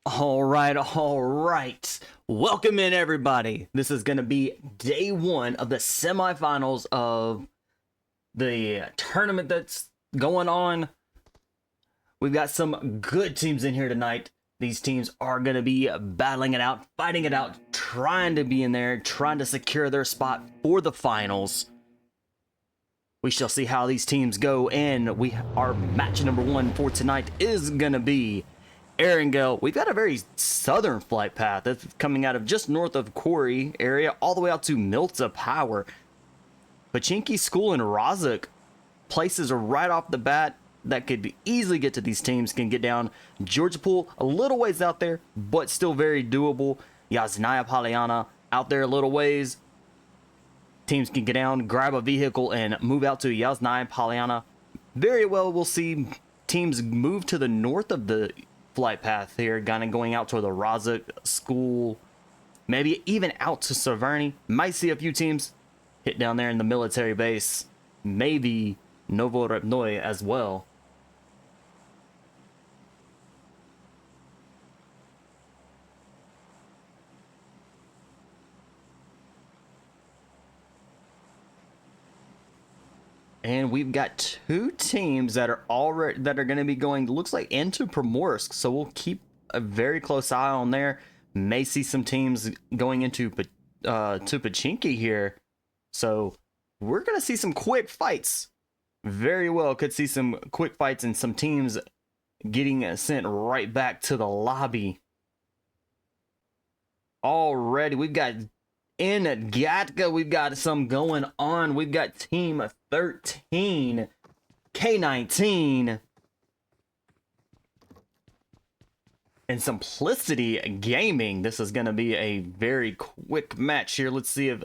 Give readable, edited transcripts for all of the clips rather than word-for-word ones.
All right. Welcome in, everybody. This is going to be day one of the semifinals of the tournament that's going on. We've got some good teams in here tonight. These teams are going to be battling it out, fighting it out, trying to be in there, trying to secure their spot for the finals. We shall see how these teams go, and our match number one for tonight is going to be Erangel. We've got a very southern flight path that's coming out of just north of Quarry area all the way out to Milta Power. Pachinki School and Razak, places are right off the bat that could easily get to these teams, can get down. Georgia Pool, a little ways out there, but still very doable. Yasnaya Polyana, out there a little ways. Teams can get down, grab a vehicle, and move out to Yasnaya Polyana. Very well, we'll see teams move to the north of the flight path here, kind of going out to the Razak School, maybe even out to Severny. Might see a few teams hit down there in the military base, maybe Novorobnoye as well. And we've got two teams that are going to be going, looks like, into Primorsk. So we'll keep a very close eye on there. May see some teams going into to Pachinki here. So we're going to see some quick fights. Very well, could see some quick fights and some teams getting sent right back to the lobby. Already, we've got in Gatka, we've got some going on. We've got team 13, K19, and Simplisity Gaming. This is going to be a very quick match here. Let's see if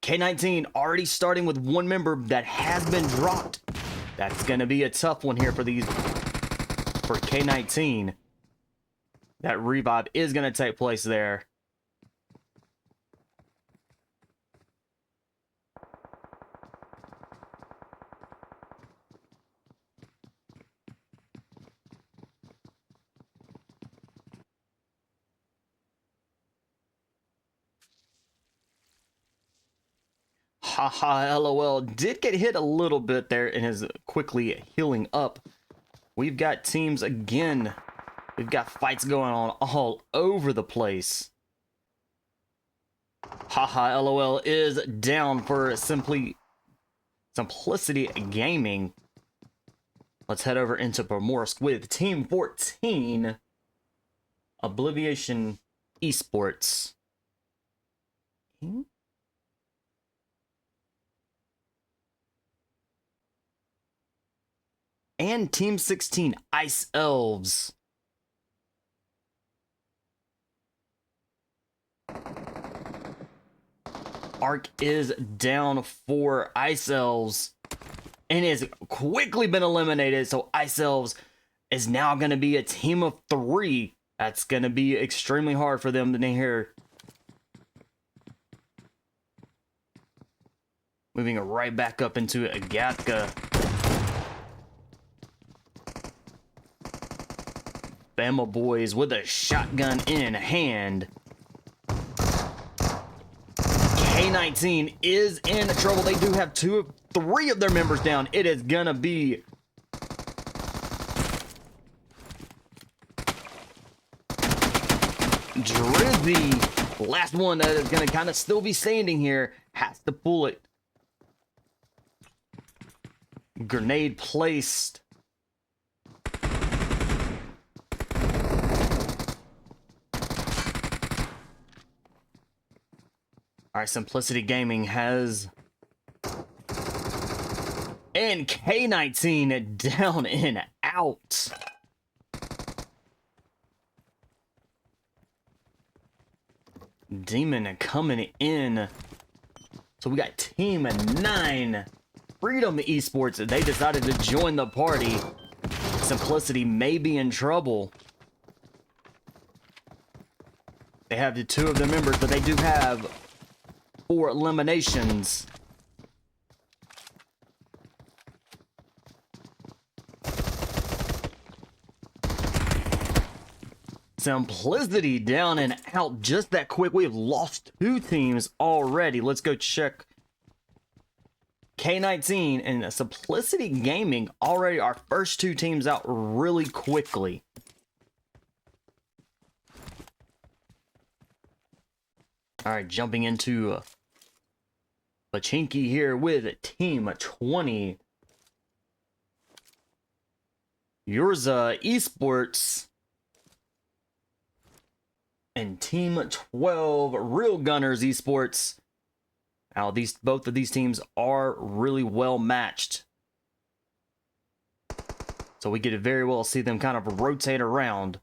K19 already starting with one member that has been dropped. That's going to be a tough one here for K19. That revive is going to take place there. Haha, LOL did get hit a little bit there and is quickly healing up. We've got teams again. We've got fights going on all over the place. Haha, LOL is down for Simplicity Gaming. Let's head over into Primorsk with Team 14, Oblivion Esports. And Team 16, ICe Elves. Arc is down for ICe Elves and has quickly been eliminated. So ICe Elves is now going to be a team of 3. That's going to be extremely hard for them to hear. Moving it right back up into Agatka. Bama boys with a shotgun in hand. K19 is in trouble. They do have 3 of their members down. It is gonna be Drizzy, last one that is gonna kind of still be standing here, has to pull it. Grenade placed. All right, Simplisity Gaming has... And K19 down and out. Demon coming in. So we got Team 9, Freedom Esports. They decided to join the party. Simplicity may be in trouble. They have the 2 of their members, but they do have 4 eliminations. Simplicity down and out just that quick. We've lost 2 teams already. Let's go check K19 and Simplisity Gaming. Already our first 2 teams out really quickly. All right, jumping into Pachinki here with Team 20. Urza Esports and Team 12 Real Gunners Esports. Now both of these teams are really well matched, so we could very well see them kind of rotate around.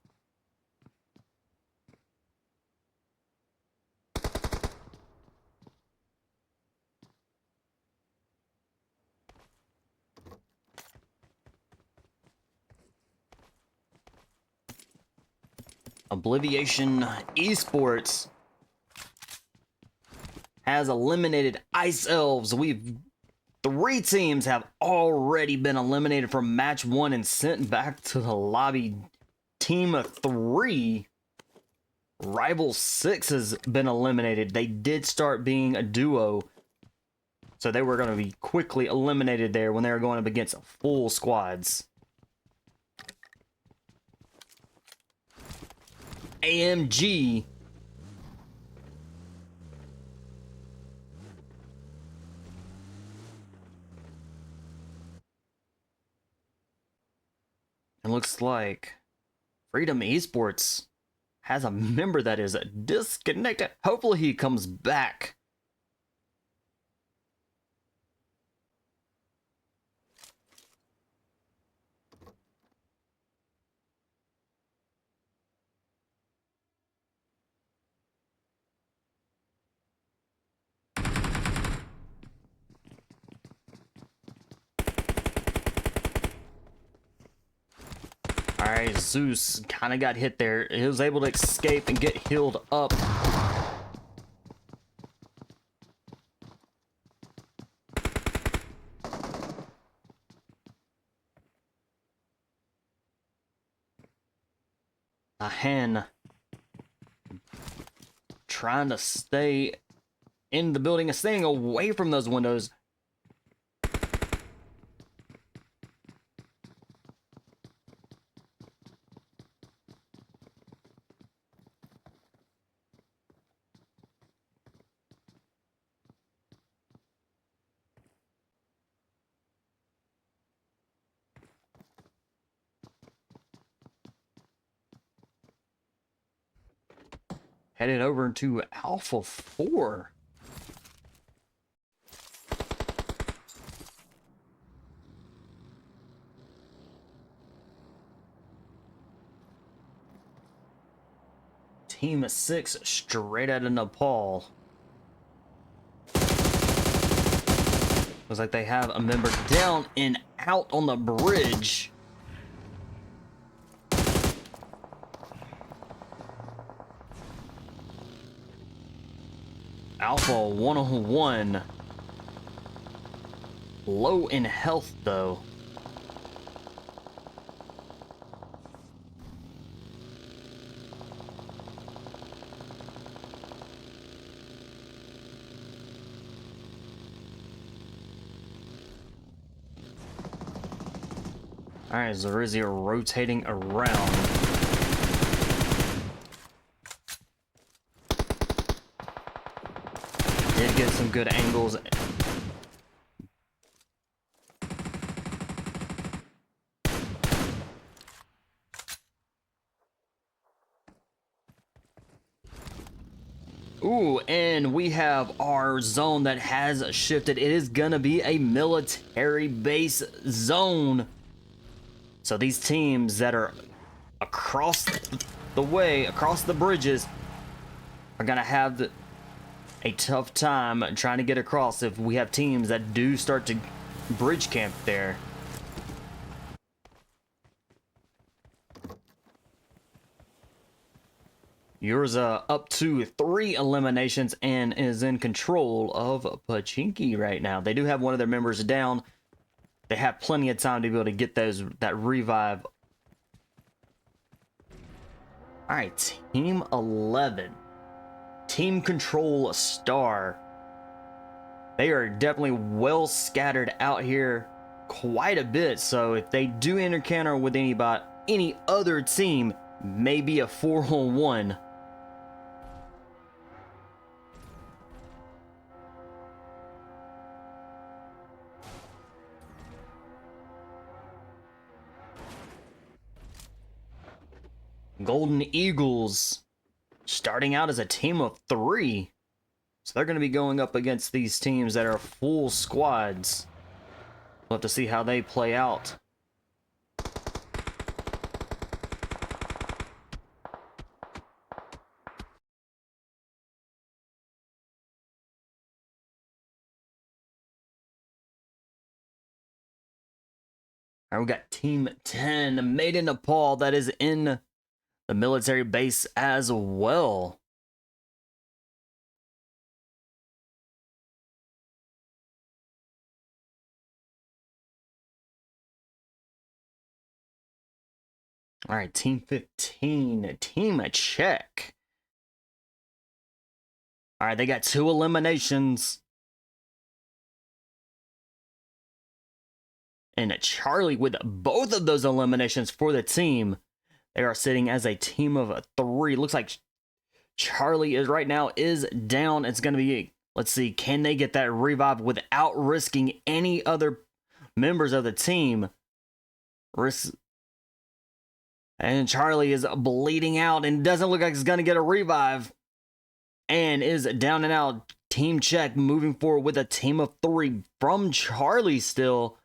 Oblivion Esports has eliminated ICe Elves. 3 teams have already been eliminated from match 1 and sent back to the lobby. Team 3, Rival 6, has been eliminated. They did start being a duo, so they were going to be quickly eliminated there when they were going up against full squads. AMG and looks like Freedom Esports has a member that is disconnected. Hopefully he comes back. Alright, Zeus kind of got hit there. He was able to escape and get healed up. A hen trying to stay in the building and staying away from those windows. Headed over into Alpha 4. Team 6 straight out of Nepal. Looks like they have a member down and out on the bridge. Alpha 101. Low in health though. Alright, Zerizia rotating around. Did get some good angles. Ooh, and we have our zone that has shifted. It is gonna be a military base zone. So these teams that are across the way, across the bridges, are gonna have a tough time trying to get across if we have teams that do start to bridge camp there. Urza up to 3 eliminations and is in control of Pachinki right now. They do have one of their members down. They have plenty of time to be able to get that revive. All right, Team 11. Team Control Star. They are definitely well scattered out here quite a bit, so if they do encounter with any other team, maybe a 4-on-1. Golden Eagles starting out as a team of 3. So they're going to be going up against these teams that are full squads. We'll have to see how they play out. All right, we got Team 10, Made in Nepal, that is in the military base as well. All right, Team 15, Team Czech. All right, they got 2 eliminations. And Charlie with both of those eliminations for the team. They are sitting as a team of 3. Looks like Charlie is right now down. It's going to be, let's see, can they get that revive without risking any other members of the team? And Charlie is bleeding out and doesn't look like he's going to get a revive. And is down and out. Team Czech moving forward with a team of 3 from Charlie still.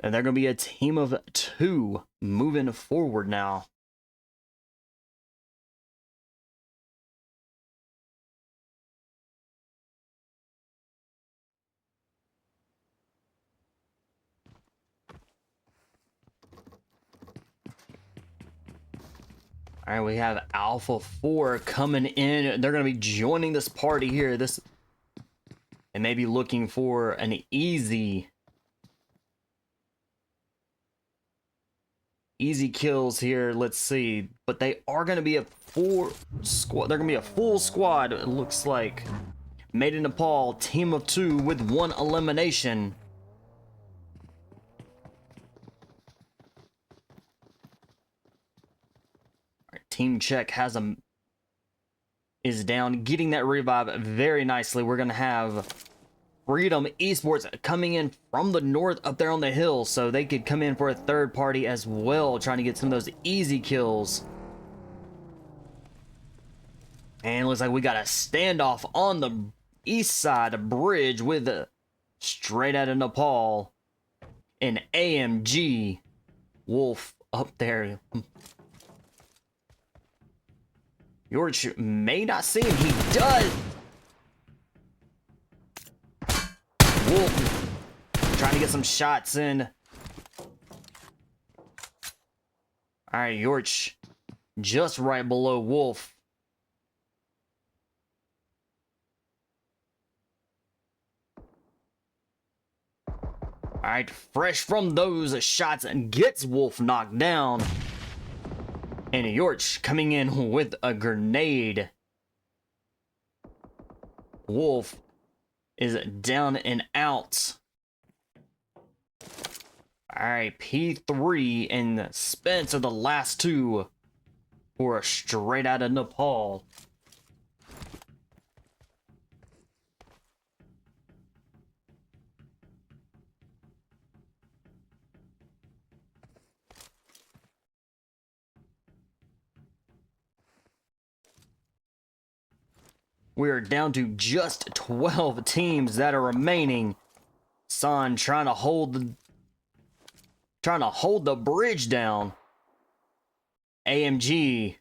And they're going to be a team of 2 moving forward now. All right, we have Alpha 4 coming in. They're going to be joining this party here. And maybe looking for an easy kills here. Let's see. But they are going to be a full squad. They're going to be a full squad, it looks like. Made in Nepal, team of 2 with 1 elimination. Team Czech is down, getting that revive very nicely. We're going to have Freedom Esports coming in from the north up there on the hill, so they could come in for a third party as well, trying to get some of those easy kills. And it looks like we got a standoff on the east side bridge with straight out of Nepal, an AMG Wolf up there. George may not see him. He does. Wolf trying to get some shots in. All right, Yorch just right below Wolf. All right, fresh from those shots and gets Wolf knocked down. And Yorch coming in with a grenade. Wolf is down and out. Alright, P3 and Spence are the last 2 for straight out of Nepal. We're down to just 12 teams that are remaining. San trying to hold the bridge down. AMG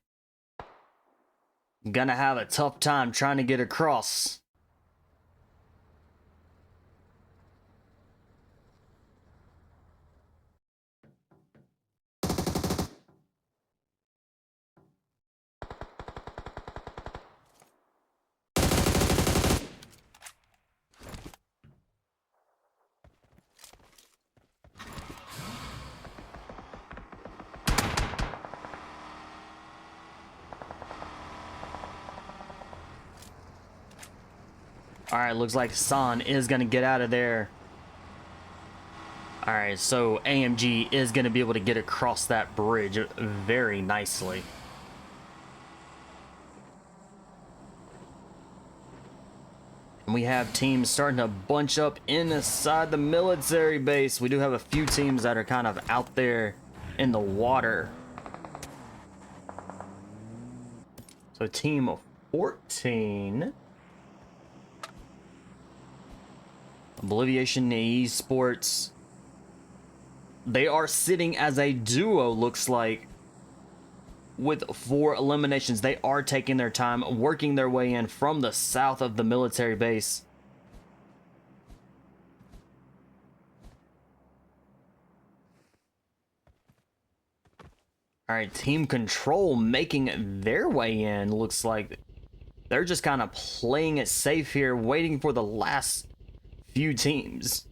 gonna have a tough time trying to get across. All right, looks like San is going to get out of there. All right, so AMG is going to be able to get across that bridge very nicely. And we have teams starting to bunch up inside the military base. We do have a few teams that are kind of out there in the water. So team 14. Oblivion Esports. They are sitting as a duo, looks like, with 4 eliminations. They are taking their time, working their way in from the south of the military base. All right, Team Control making their way in. Looks like they're just kind of playing it safe here, waiting for the last few teams.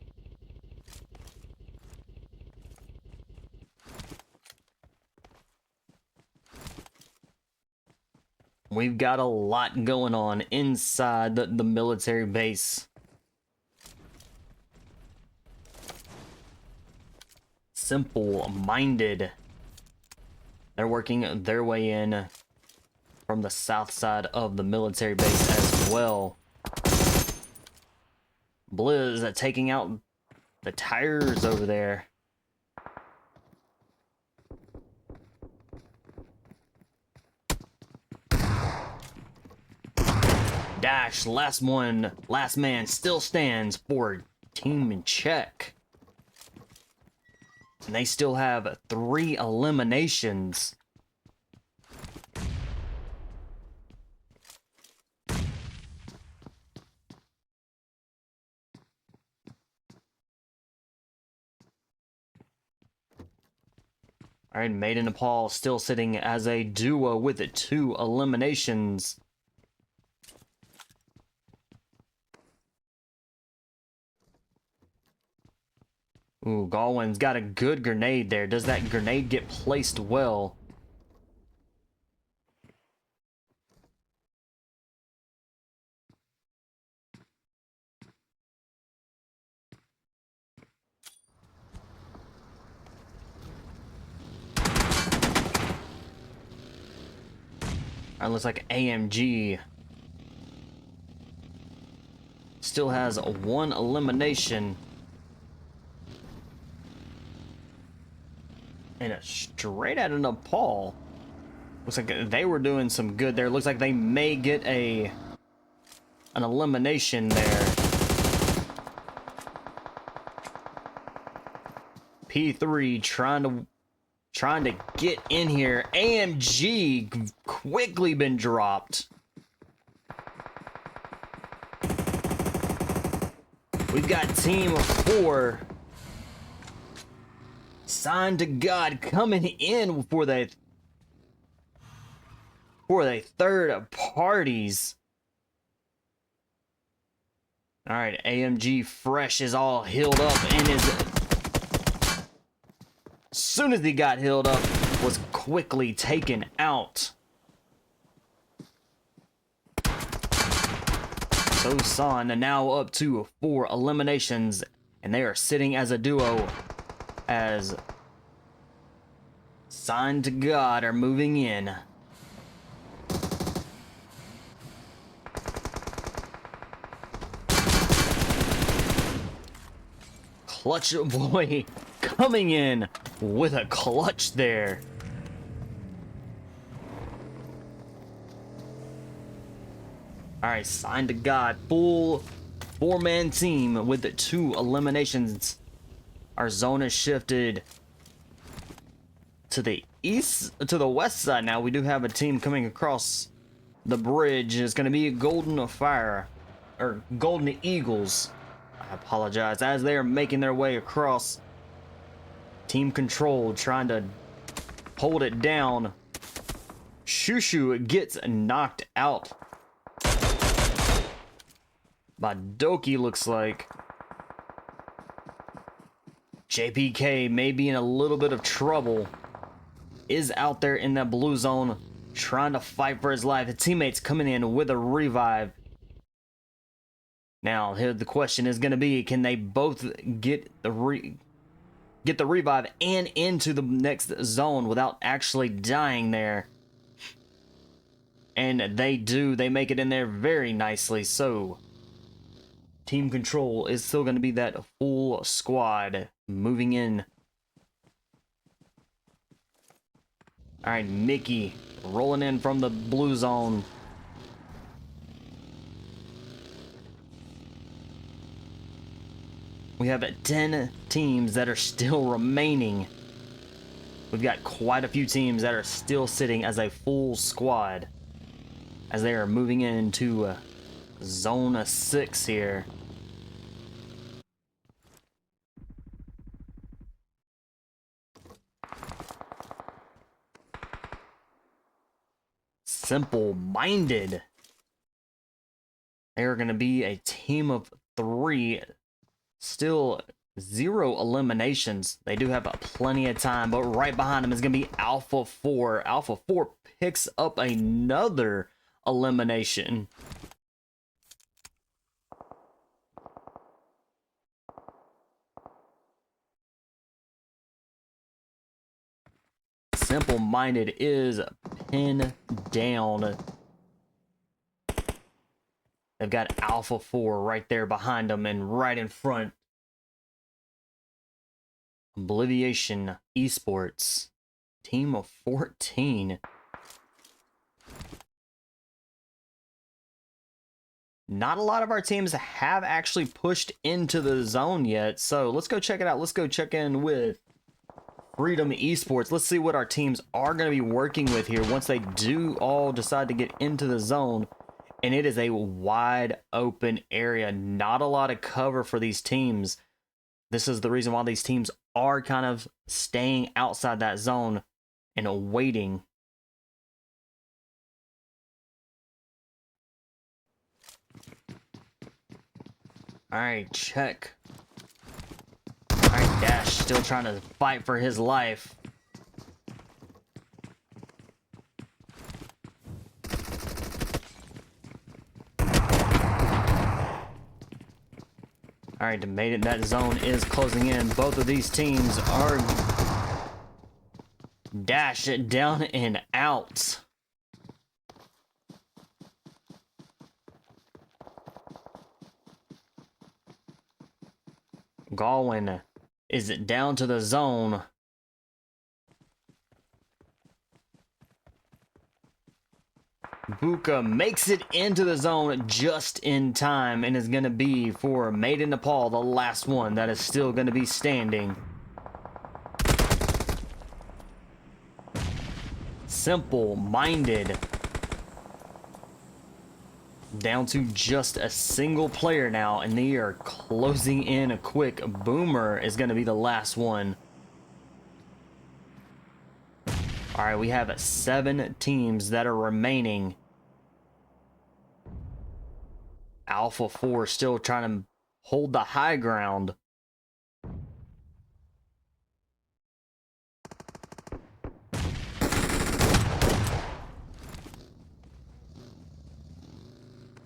We've got a lot going on inside the military base. SimpleMinded. They're working their way in from the south side of the military base as well. Blizz taking out the tires over there. Dash, last man still stands for team in check. And they still have 3 eliminations. All right, Made in Nepal still sitting as a duo with 2 eliminations. Ooh, Galwin's got a good grenade there. Does that grenade get placed well? Alright, looks like AMG still has 1 elimination. And a straight out of Nepal. Looks like they were doing some good there. Looks like they may get an elimination there. P3 trying to get in here. AMG quickly been dropped. We've got team 4. Sign to God coming in for the third parties. All right, AMG Fresh is all healed up and as soon as he got healed up was quickly taken out. So San now up to 4 eliminations and they are sitting as a duo as Sign to God are moving in. Clutch Boy coming in with a clutch there. Alright, Sign to God, full 4-man team with the 2 eliminations. Our zone is shifted to the west side now. We do have a team coming across the bridge. It's going to be Golden Fire, or Golden Eagles. I apologize. As they are making their way across, Team Control trying to hold it down. Shushu gets knocked out by Doki, looks like. JPK may be in a little bit of trouble. Is out there in that blue zone trying to fight for his life. The teammates coming in with a revive. Now, here the question is going to be, can they both get the revive and into the next zone without actually dying there? And they do. They make it in there very nicely. So, team control is still going to be that full squad moving in. All right, Mickey rolling in from the blue zone. We have 10 teams that are still remaining. We've got quite a few teams that are still sitting as a full squad as they are moving into Zone 6 here. SimpleMinded. They are going to be a team of 3. Still 0 eliminations. They do have plenty of time, but right behind them is going to be Alpha 4. Alpha 4 picks up another elimination. SimpleMinded is pinned down. They've got Alpha 4 right there behind them and right in front. Oblivion Esports. Team of 14. Not a lot of our teams have actually pushed into the zone yet, so let's go check it out. Let's go check in with Freedom Esports. Let's see what our teams are going to be working with here once they do all decide to get into the zone. And it is a wide open area. Not a lot of cover for these teams. This is the reason why these teams are kind of staying outside that zone and waiting. Alright, check. Alright, Dash still trying to fight for his life. Alright, Made It. That zone is closing in. Both of these teams are Dash it down and out. Galwin is down to the zone. Buka makes it into the zone just in time and is going to be for Made in Nepal, the last one that is still going to be standing. SimpleMinded down to just a single player now, and they are closing in a quick. Boomer is going to be the last one. All right, we have 7 teams that are remaining. Alpha 4 still trying to hold the high ground.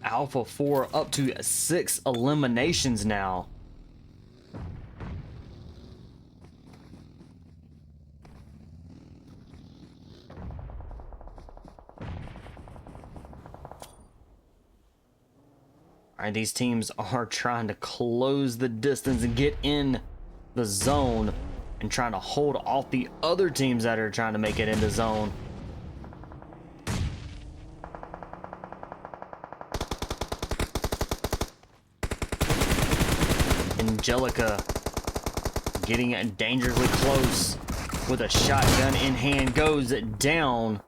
Alpha 4 up to 6 eliminations now. Alright, these teams are trying to close the distance and get in the zone and trying to hold off the other teams that are trying to make it into zone. Angelica getting dangerously close with a shotgun in hand, goes down.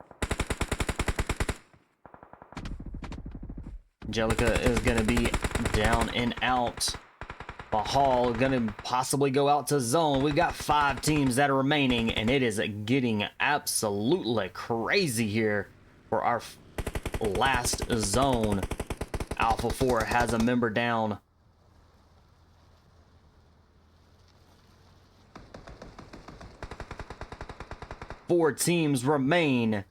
Angelica is going to be down and out. Mahal going to possibly go out to zone. We've got 5 teams that are remaining, and it is getting absolutely crazy here for our last zone. Alpha 4 has a member down. Four teams remain.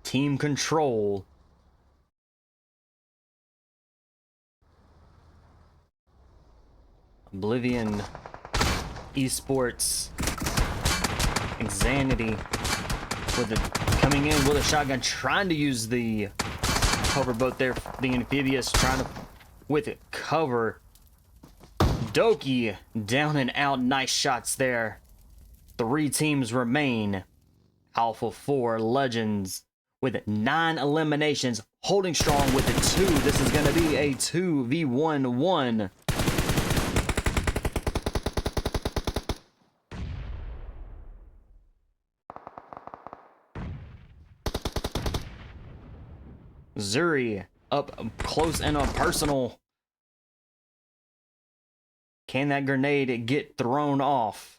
Team control Oblivion Esports, Insanity with coming in with a shotgun, trying to use the hover boat there. The amphibious trying to with it cover. Doki down and out. Nice shots there. 3 teams remain. Alpha 4 Legends with 9 eliminations, holding strong with a 2. This is going to be a 2v1-1. Zuri up close and personal. Can that grenade get thrown off?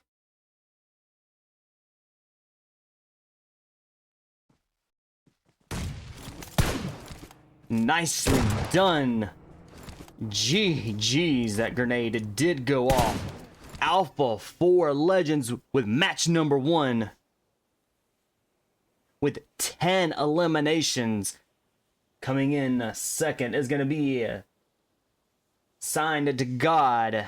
Nicely done. GG's, that grenade did go off. Alpha 4 Legends with match number 1. With 10 eliminations. Coming in second is going to be Signed to God.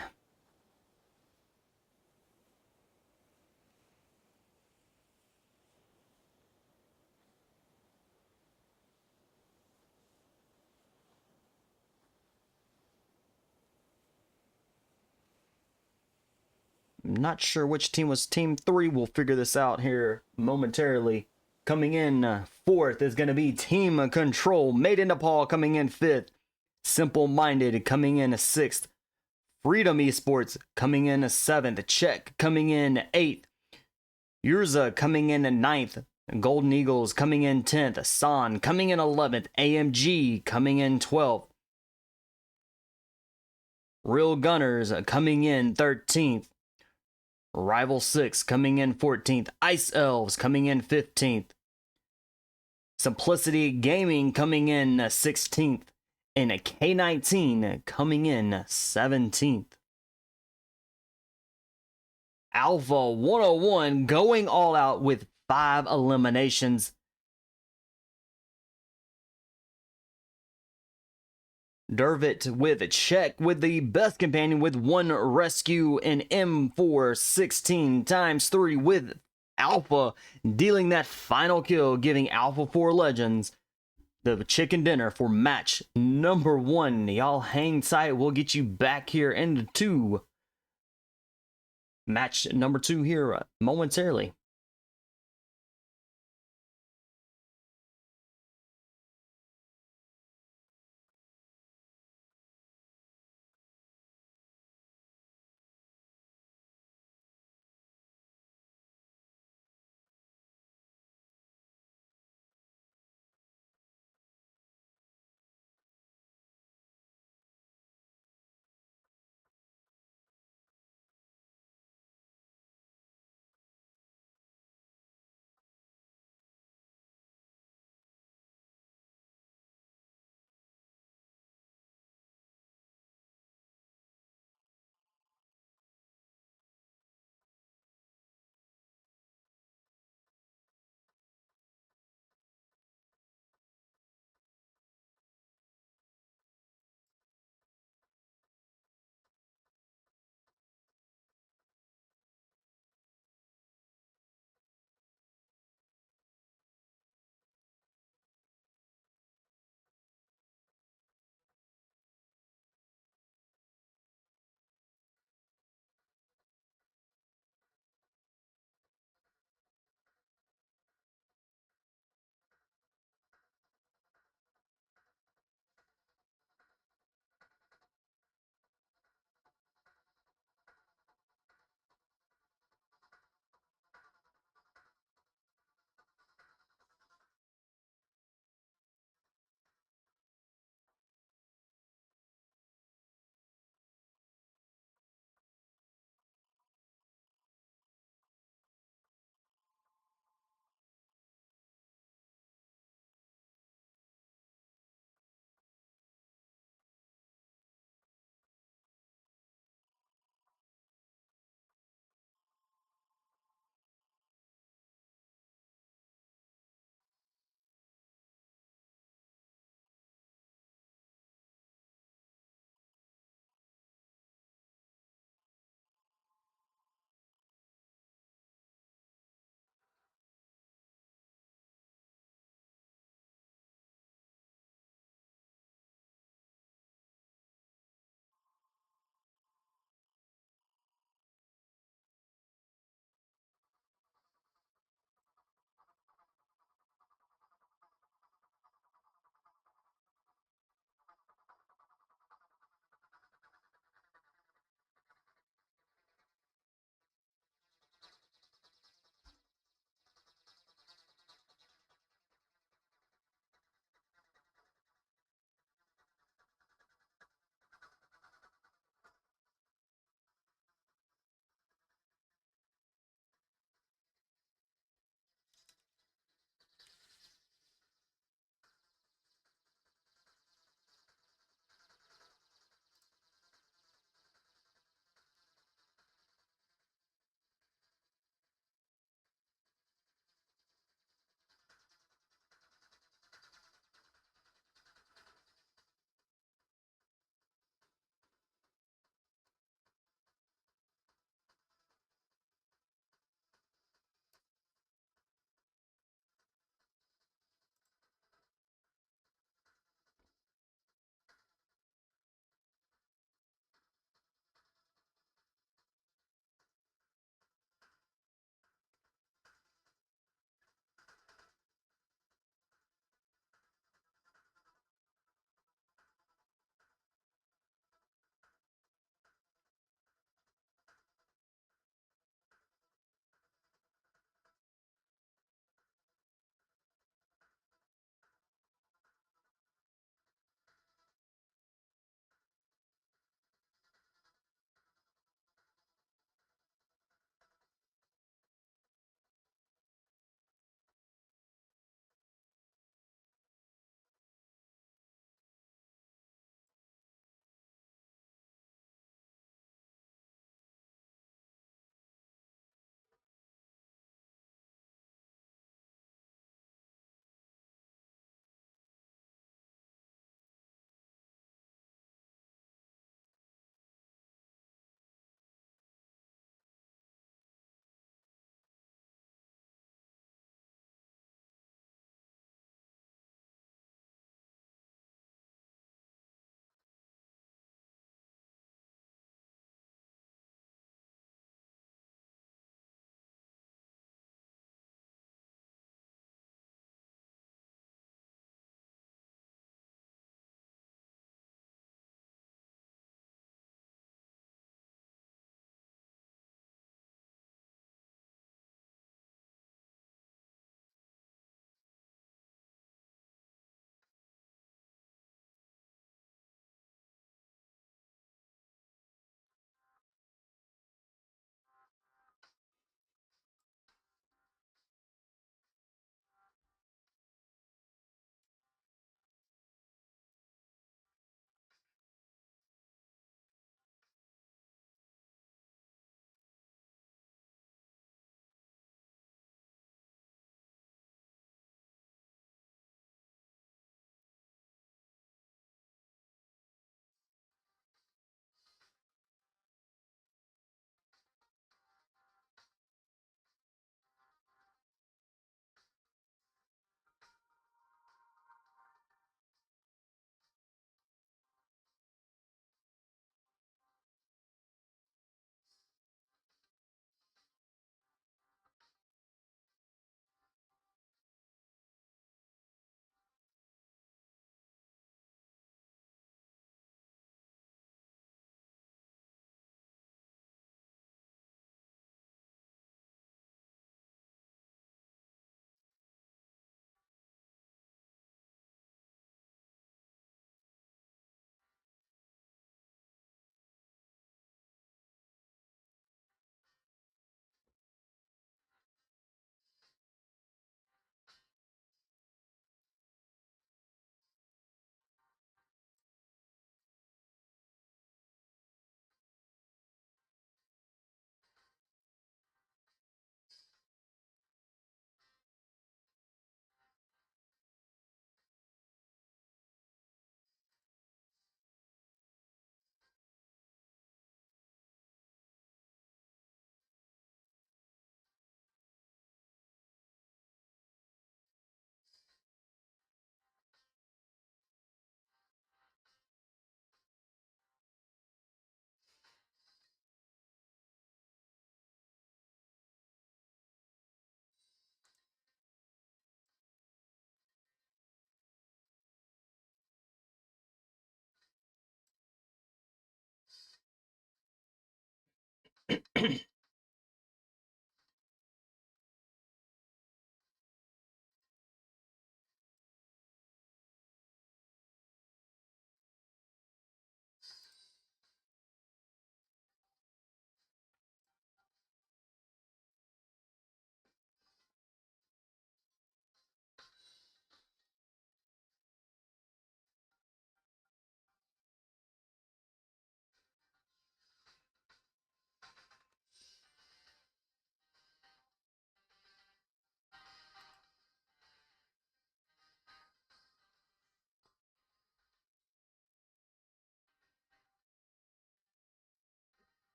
I'm not sure which team was Team 3. We'll figure this out here momentarily. Coming in fourth is going to be Team Control. Made in Nepal coming in 5th. SimpleMinded coming in 6th. Freedom Esports coming in 7th. Czech coming in 8th. Urza coming in 9th. Golden Eagles coming in 10th. San coming in 11th. AMG coming in 12th. Real Gunners coming in 13th. Rival 6 coming in 14th. ICe Elves coming in 15th. Simplisity Gaming coming in 16th. And K19 coming in 17th. Alpha 101 going all out with 5 eliminations. Dervit with Czech with the best companion with 1 rescue, and M4 16 times 3 with Alpha dealing that final kill, giving Alpha 4 Legends the chicken dinner for match number 1. Y'all hang tight. We'll get you back here into match number 2 here momentarily.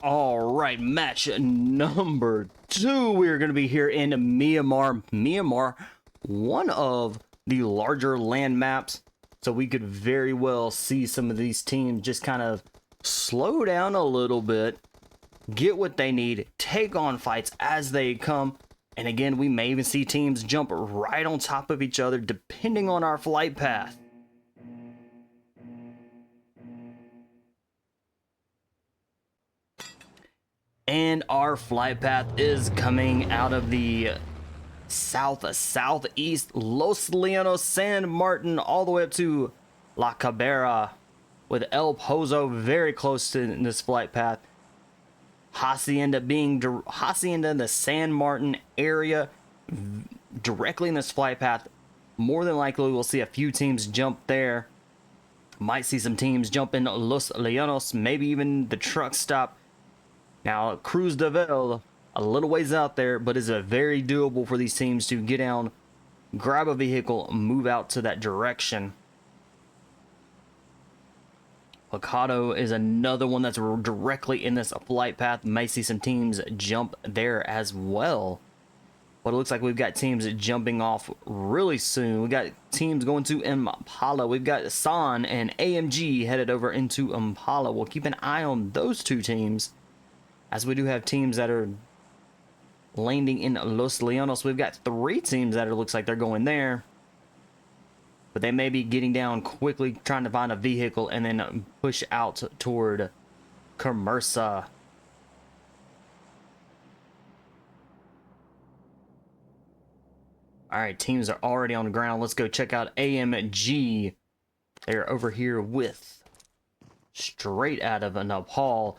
All right, match number 2. We're going to be here in Myanmar. Myanmar, one of the larger land maps, so we could very well see some of these teams just kind of slow down a little bit, get what they need, take on fights as they come. And again, we may even see teams jump right on top of each other depending on our flight path. And our flight path is coming out of the southeast Los Leonos, San Martin, all the way up to La Cabrera, with El Pozo very close to this flight path. Hacienda in the San Martin area, directly in this flight path. More than likely, we'll see a few teams jump there. Might see some teams jump in Los Leonos, maybe even the truck stop. Now, Cruz de Vel, a little ways out there, but is very doable for these teams to get down, grab a vehicle, move out to that direction. Outta is another one that's directly in this flight path. May see some teams jump there as well. But it looks like we've got teams jumping off really soon. We got teams going to Impala. We've got San and AMG headed over into Impala. We'll keep an eye on those two teams, as we do have teams that are landing in Los Leonos. We've got 3 teams that it looks like they're going there, but they may be getting down quickly, trying to find a vehicle and then push out toward Commersa. All right, teams are already on the ground. Let's go check out AMG. They're over here with straight out of Nepal,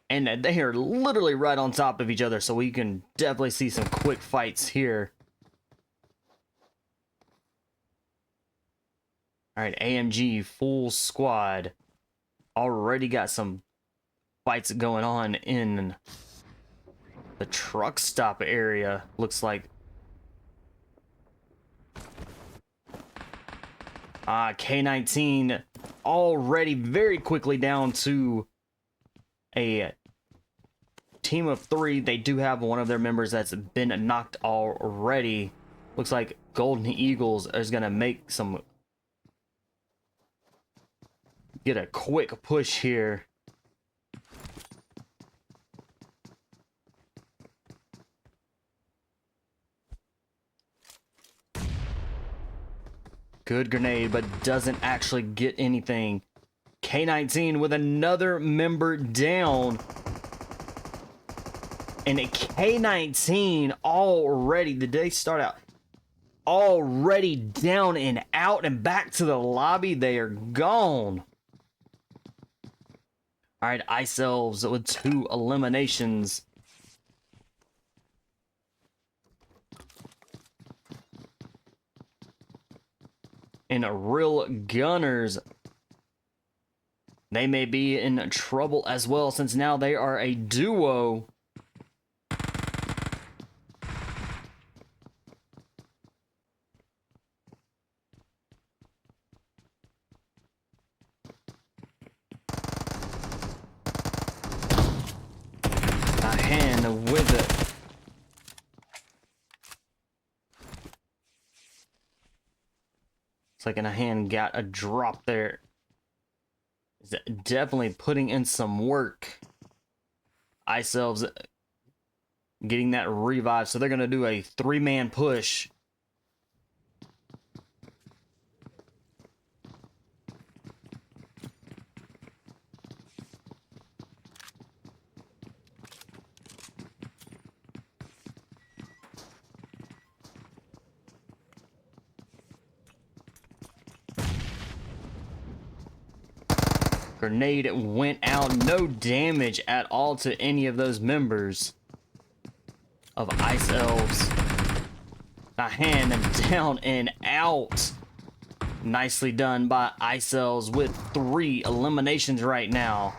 and they are literally right on top of each other, so we can definitely see some quick fights here. All right, AMG full squad. Already got some fights going on in the truck stop area, looks like. K19 already very quickly down to a team of 3. They do have one of their members that's been knocked already. Looks like Golden Eagles is going to make some... get a quick push here. Good grenade, but doesn't actually get anything. K19 with another member down. And a K19 already, did they start out? Already down and out and back to the lobby. They are gone. All right, ICe Elves with 2 eliminations. And Real Gunners, they may be in trouble as well, since now they are a duo. A hand with it. It's like a hand got a drop there. Is definitely putting in some work. ICe Elves getting that revive, so they're going to do a 3-man push. Grenade went out, no damage at all to any of those members of ICe Elves. A hand down and out. Nicely done by ICe Elves with 3 eliminations right now.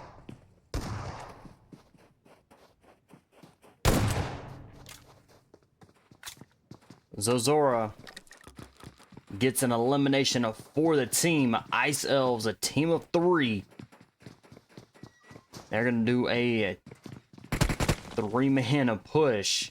Zozora gets an elimination for the team. ICe Elves, a team of 3. They're going to do a 3-man push.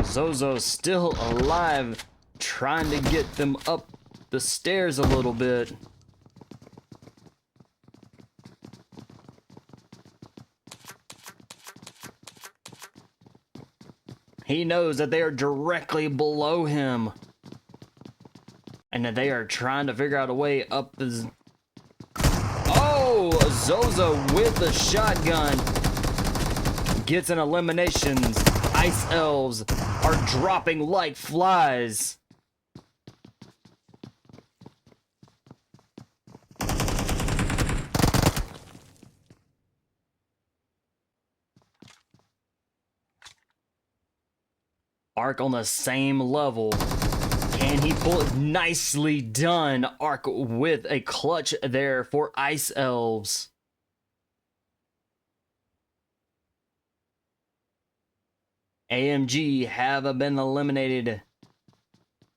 Zozo's still alive, trying to get them up the stairs a little bit. He knows that they are directly below him. And then they are trying to figure out a way up the... Oh, Zoza with the shotgun gets an eliminations. ICe Elves are dropping like flies. Arc on the same level. Can he pull it? Nicely done. Arc with a clutch there for ICe Elves. AMG have been eliminated.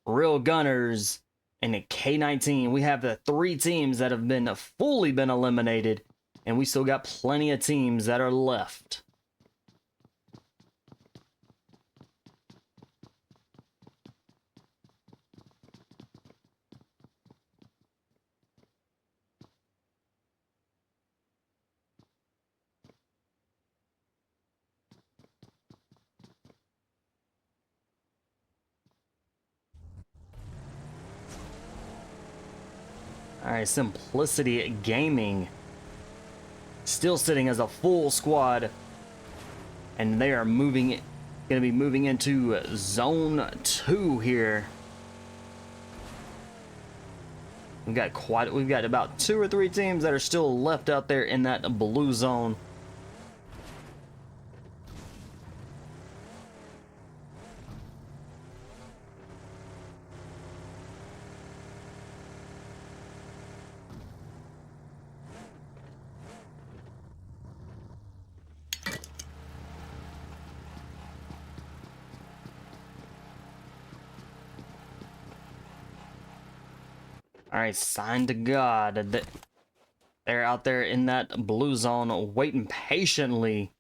Real Gunners and a K19. We have the 3 teams that have been fully been eliminated, and we still got plenty of teams that are left. Alright, Simplisity Gaming still sitting as a full squad, and they are going to be moving into Zone 2 here. We've got about 2 or 3 teams that are still left out there in that blue zone. Alright, sign to God. They're out there in that blue zone waiting patiently.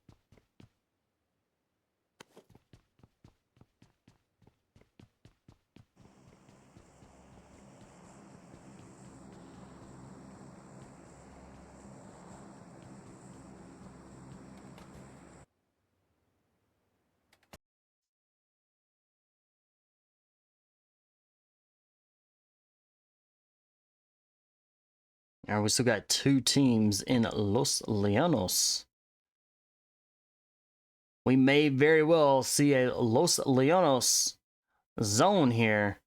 Alright, we still got 2 teams in Los Leonos. We may very well see a Los Leonos zone here.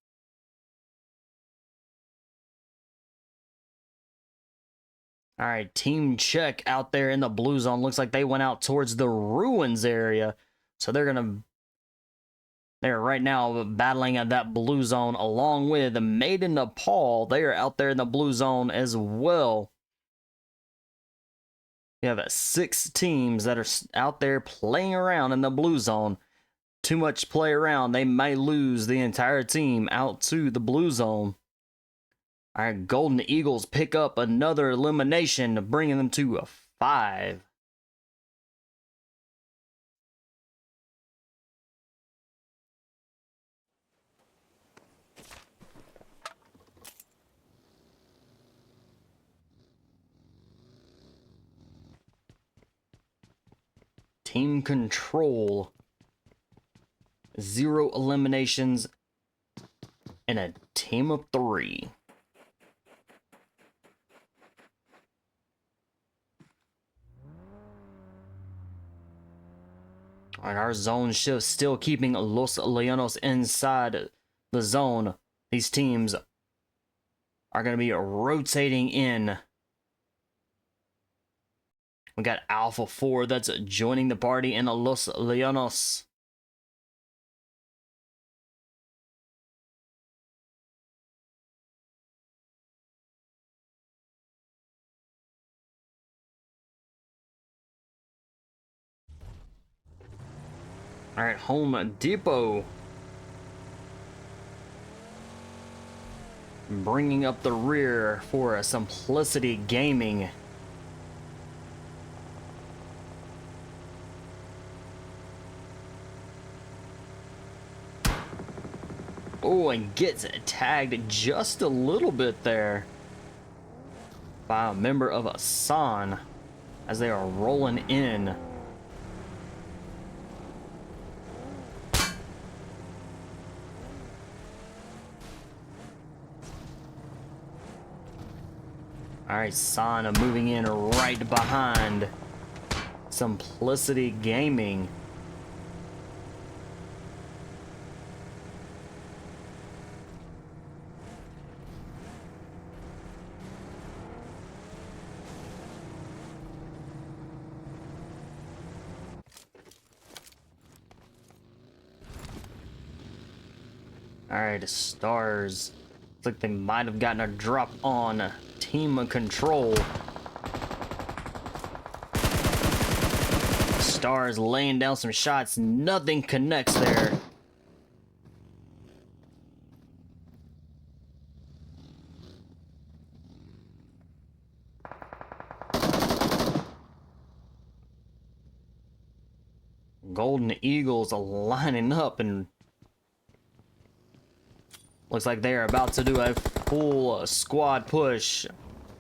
Alright, team check out there in the blue zone. Looks like they went out towards the ruins area. So they're right now battling at that blue zone along with Made in Nepal. They are out there in the blue zone as well. We have 6 teams that are out there playing around in the blue zone. Too much play around, they may lose the entire team out to the blue zone. Our Golden Eagles pick up another elimination, bringing them to 5. Team control. 0 eliminations and a team of 3. Alright, our zone shift still keeping Los Leonos inside the zone. These teams are going to be rotating in. We got Alpha 4 that's joining the party in Los Leonos. Alright, Home Depot bringing up the rear for Simplisity Gaming. Oh, and gets tagged just a little bit there by a member of Asan as they are rolling in. All right, Sana moving in right behind Simplisity Gaming. All right, the Stars. Looks like they might have gotten a drop on Team Control. Stars laying down some shots. Nothing connects there. Golden Eagles are lining up and looks like they are about to do a full squad push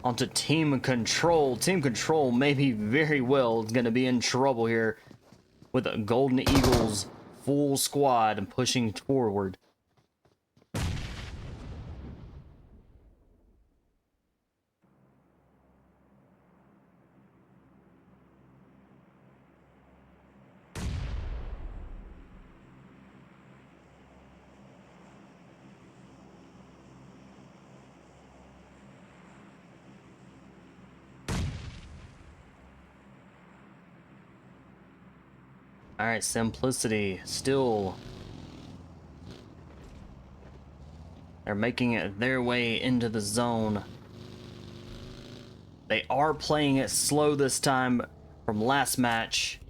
onto Team Control. Team Control maybe very well is going to be in trouble here with a Golden Eagles full squad pushing forward. All right, Simplicity still. They're making it their way into the zone. They are playing it slow this time from last match,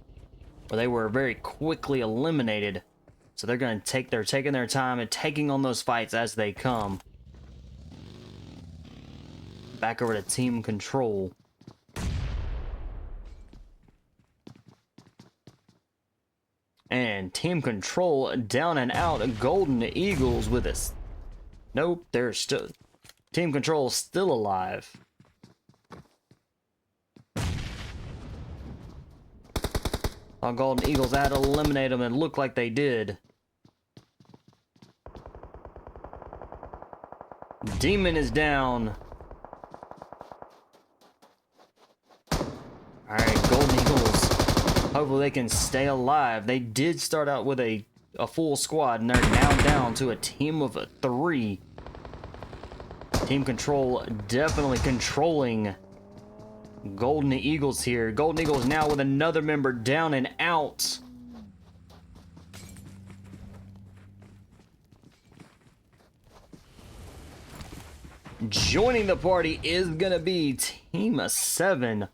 where they were very quickly eliminated. So they're taking their time and taking on those fights as they come. Back over to Team Control. And Team Control down and out. Golden Eagles with us. Nope, they're still. Team Control still alive. Golden Eagles had to eliminate them, and looked like they did. Demon is down. Alright, Golden Eagles. Hopefully they can stay alive. They did start out with a full squad, and they're now down to a team of 3. Team Control definitely controlling Golden Eagles here. Golden Eagles now with another member down and out. Joining the party is gonna be Team 7.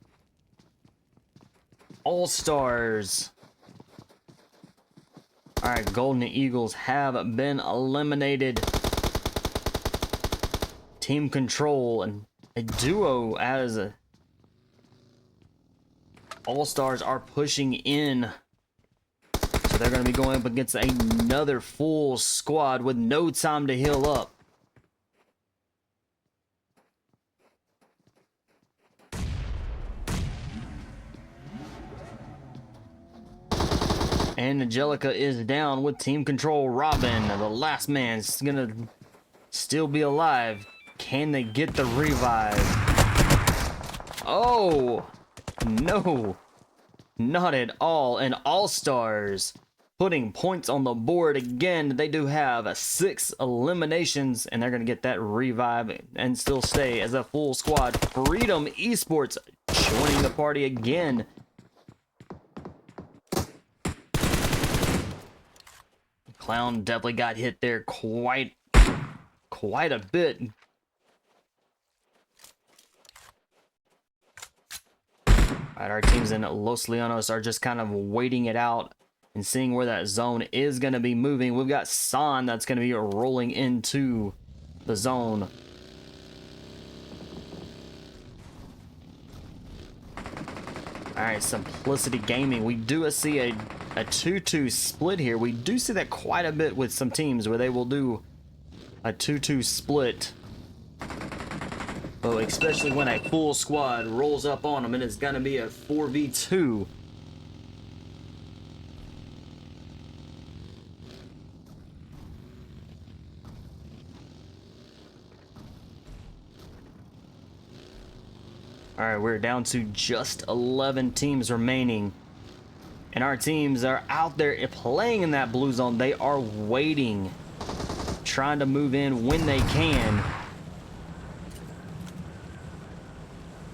All-Stars. Alright, Golden Eagles have been eliminated. Team Control and a duo as All-Stars are pushing in. So they're going to be going up against another full squad with no time to heal up. And Angelica is down with Team Control. Robin, the last man's gonna still be alive. Can they get the revive? Oh, no, not at all. And All-Stars putting points on the board again. They do have 6 eliminations, and they're gonna get that revive and still stay as a full squad. Freedom Esports joining the party again. Clown definitely got hit there quite a bit. Alright, our teams in Los Leonos are just kind of waiting it out and seeing where that zone is going to be moving. We've got San that's going to be rolling into the zone. Alright, Simplicity Gaming. We do see a 2-2 split here. We do see that quite a bit with some teams where they will do a 2-2 split. But especially when a full squad rolls up on them and it's going to be a 4v2. All right, we're down to just 11 teams remaining. And our teams are out there playing in that blue zone. They are waiting, trying to move in when they can.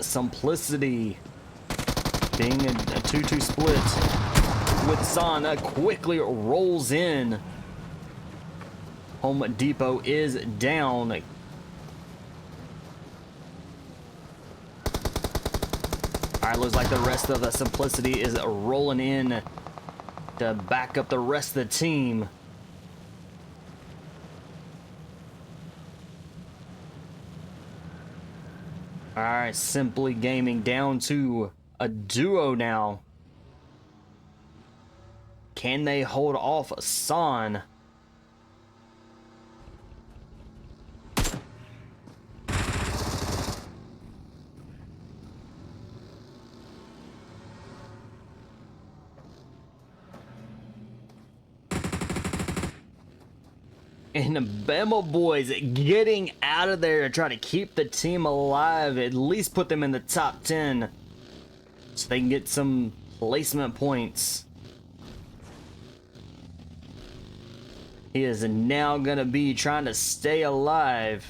Simplicity being a 2-2 split with San that quickly rolls in. Home Depot is down. Alright, looks like the rest of the Simplicity is rolling in to back up the rest of the team. Alright, Simply Gaming down to a duo now. Can they hold off San? And the Bama boys getting out of there to try to keep the team alive, at least put them in the top 10 so they can get some placement points. He is now gonna be trying to stay alive.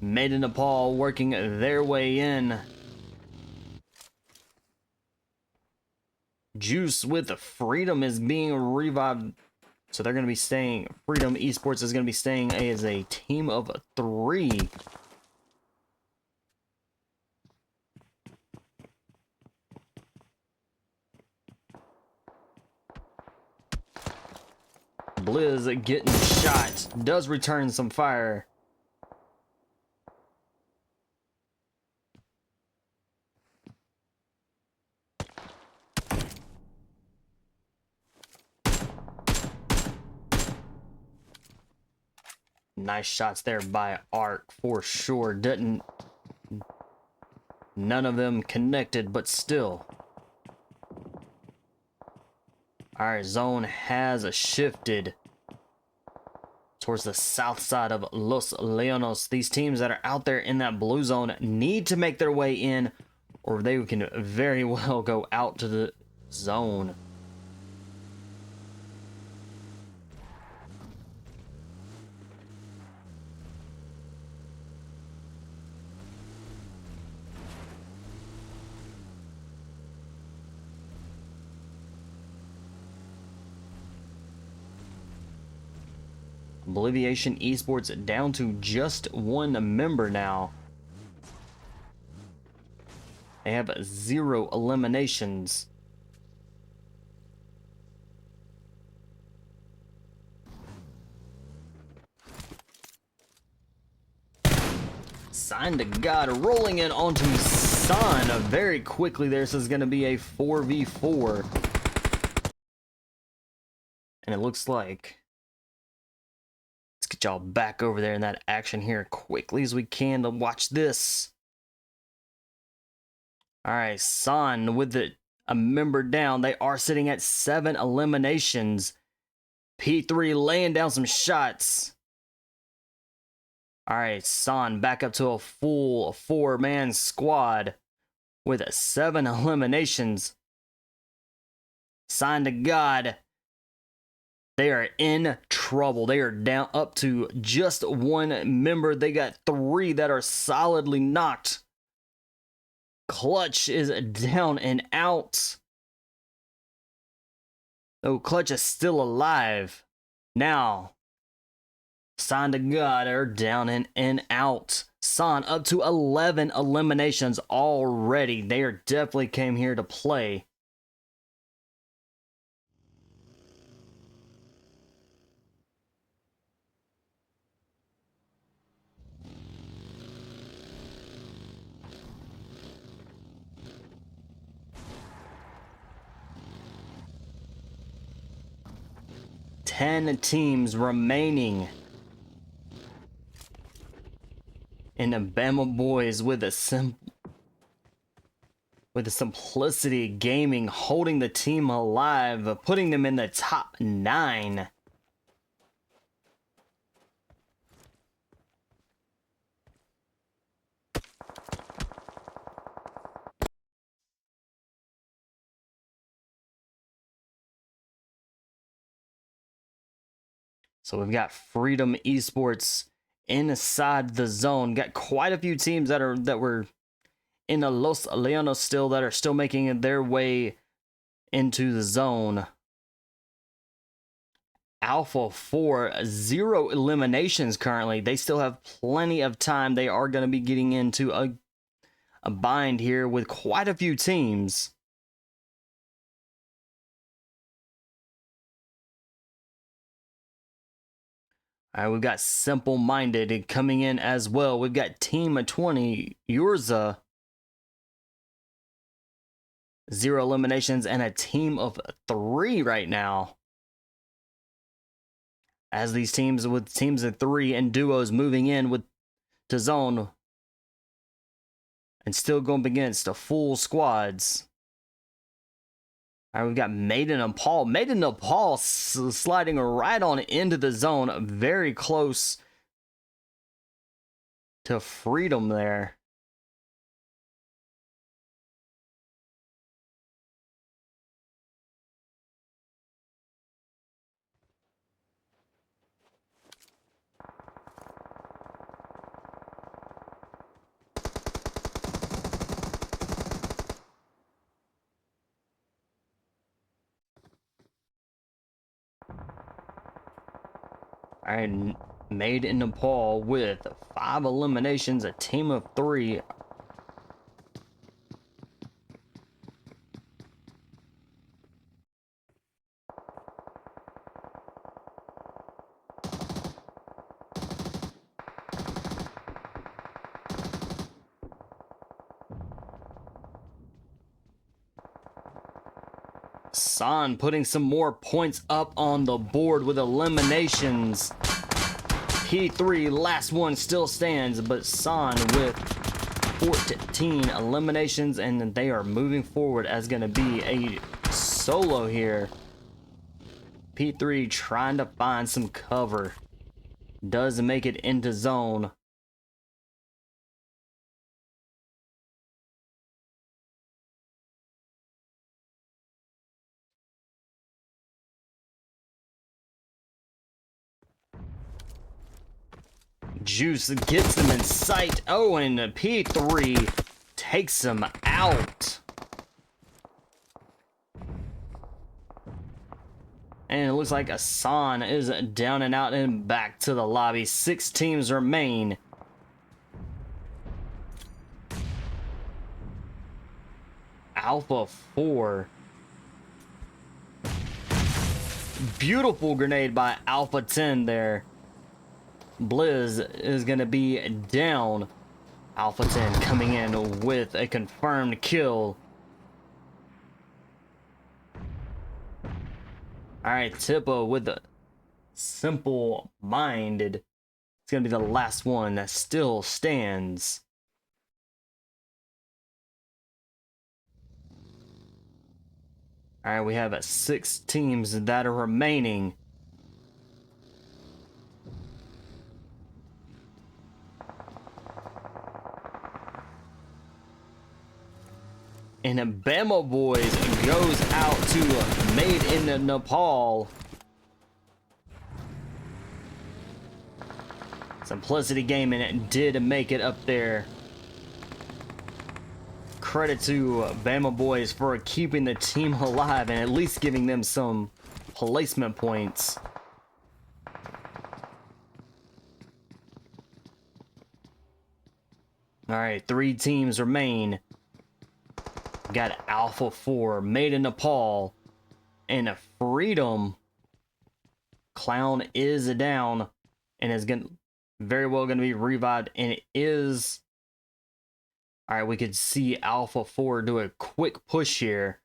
Made in Nepal working their way in. Juice with Freedom is being revived. So they're going to be staying. Freedom Esports is going to be staying as a team of 3. Blizz getting shot. Does return some fire. Nice shots there by Arc for sure. None of them connected, but still. Our zone has shifted towards the south side of Los Leonos. These teams that are out there in that blue zone need to make their way in, or they can very well go out to the zone. Oblivion Esports down to just 1 member now. They have 0 eliminations. Sign to God rolling in onto San very quickly there. This is going to be a 4v4. And it looks like... Let's get y'all back over there in that action here quickly as we can to watch this. Alright, San with a member down. They are sitting at 7 eliminations. P3 laying down some shots. Alright, San back up to a full 4-man squad with 7 eliminations. Sign to God. They are in trouble. They are down up to just 1 member. They got 3 that are solidly knocked. Clutch is down and out. Oh, Clutch is still alive. Now, Sign to God are down and out. San up to 11 eliminations already. They are definitely came here to play. Ten teams remaining. And the Bama boys with the Simplicity Gaming holding the team alive, putting them in the top 9. So we've got Freedom Esports inside the zone. Got quite a few teams that were in the Los Leonos still that are still making their way into the zone. Alpha 4, 0 eliminations currently. They still have plenty of time. They are going to be getting into a bind here with quite a few teams. All right, we've got SimpleMinded coming in as well. We've got Team 20, Urza, 0 eliminations, and a team of 3 right now. As these teams with teams of 3 and duos moving in to zone and still going against the full squads. All right, we've got Made in Nepal. Made in Nepal sliding right on into the zone, very close to Freedom there. All right, Made in Nepal with 5 eliminations, a team of 3. San putting some more points up on the board with eliminations. P3, last one still stands, but San with 14 eliminations, and they are moving forward as going to be a solo here. P3 trying to find some cover. Does make it into zone. Juice gets them in sight. Oh, and P3 takes them out. And it looks like Asan is down and out and back to the lobby. 6 teams remain. Alpha 4. Beautiful grenade by Alpha 10 there. Blizz is going to be down. Alpha 10 coming in with a confirmed kill. Alright, Tippo with the SimpleMinded. It's going to be the last one that still stands. Alright, we have 6 teams that are remaining. And Bama Boys goes out to Made in Nepal. Simplisity Gaming did make it up there. Credit to Bama Boys for keeping the team alive and at least giving them some placement points. Alright, 3 teams remain. Got Alpha 4, Made in Nepal, and Freedom. Clown is down and is very well going to be revived, and it is. All right, we could see Alpha 4 do a quick push here.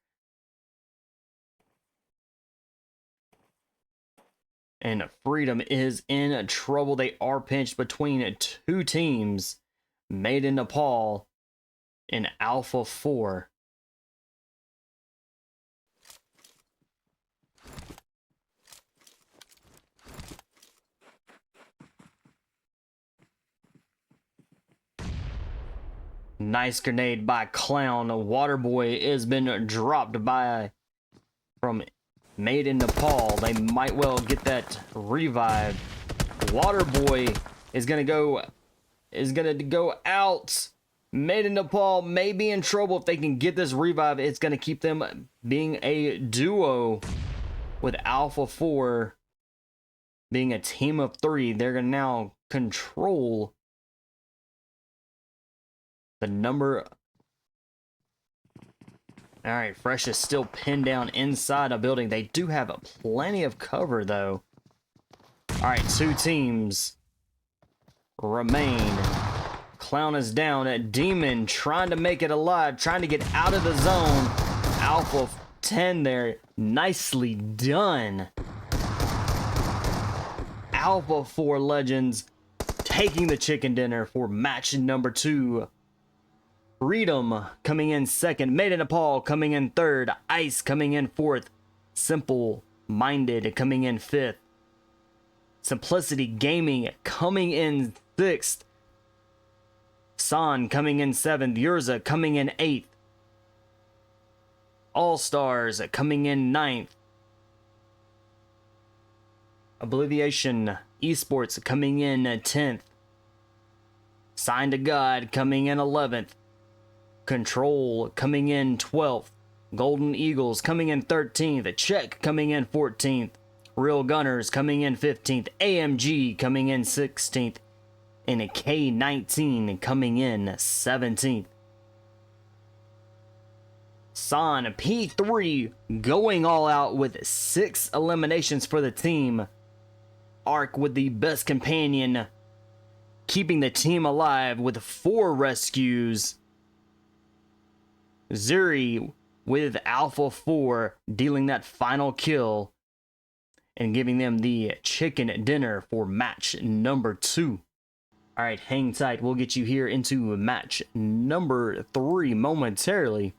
And Freedom is in trouble. They are pinched between 2 teams, Made in Nepal and Alpha 4. Nice grenade by Clown. Waterboy has been dropped from Made in Nepal. They might well get that revive. Waterboy is gonna go out. Made in Nepal may be in trouble if they can get this revive. It's gonna keep them being a duo with Alpha 4 being a team of 3. They're gonna now control the number. All right, Fresh is still pinned down inside a building. They do have plenty of cover, though. All right, 2 teams remain. Clown is down. Demon trying to make it alive, trying to get out of the zone. Alpha 10 there. Nicely done. Alpha 4 Legends taking the chicken dinner for match number 2. Freedom coming in 2nd. Made in Nepal coming in 3rd. ICe coming in 4th. SimpleMinded coming in 5th. Simplisity Gaming coming in 6th. San coming in 7th. Urza coming in 8th. All Stars coming in 9th. Oblivion Esports coming in 10th. Sign to God coming in 11th. Control coming in 12th. Golden Eagles coming in 13th. Check coming in 14th. Real Gunners coming in 15th. AMG coming in 16th. And a K19 coming in 17th. San P3 going all out with 6 eliminations for the team. Arc with the best companion, keeping the team alive with 4 rescues. Zuri with Alpha 4 dealing that final kill and giving them the chicken dinner for match number 2. All right, hang tight. We'll get you here into match number 3 momentarily.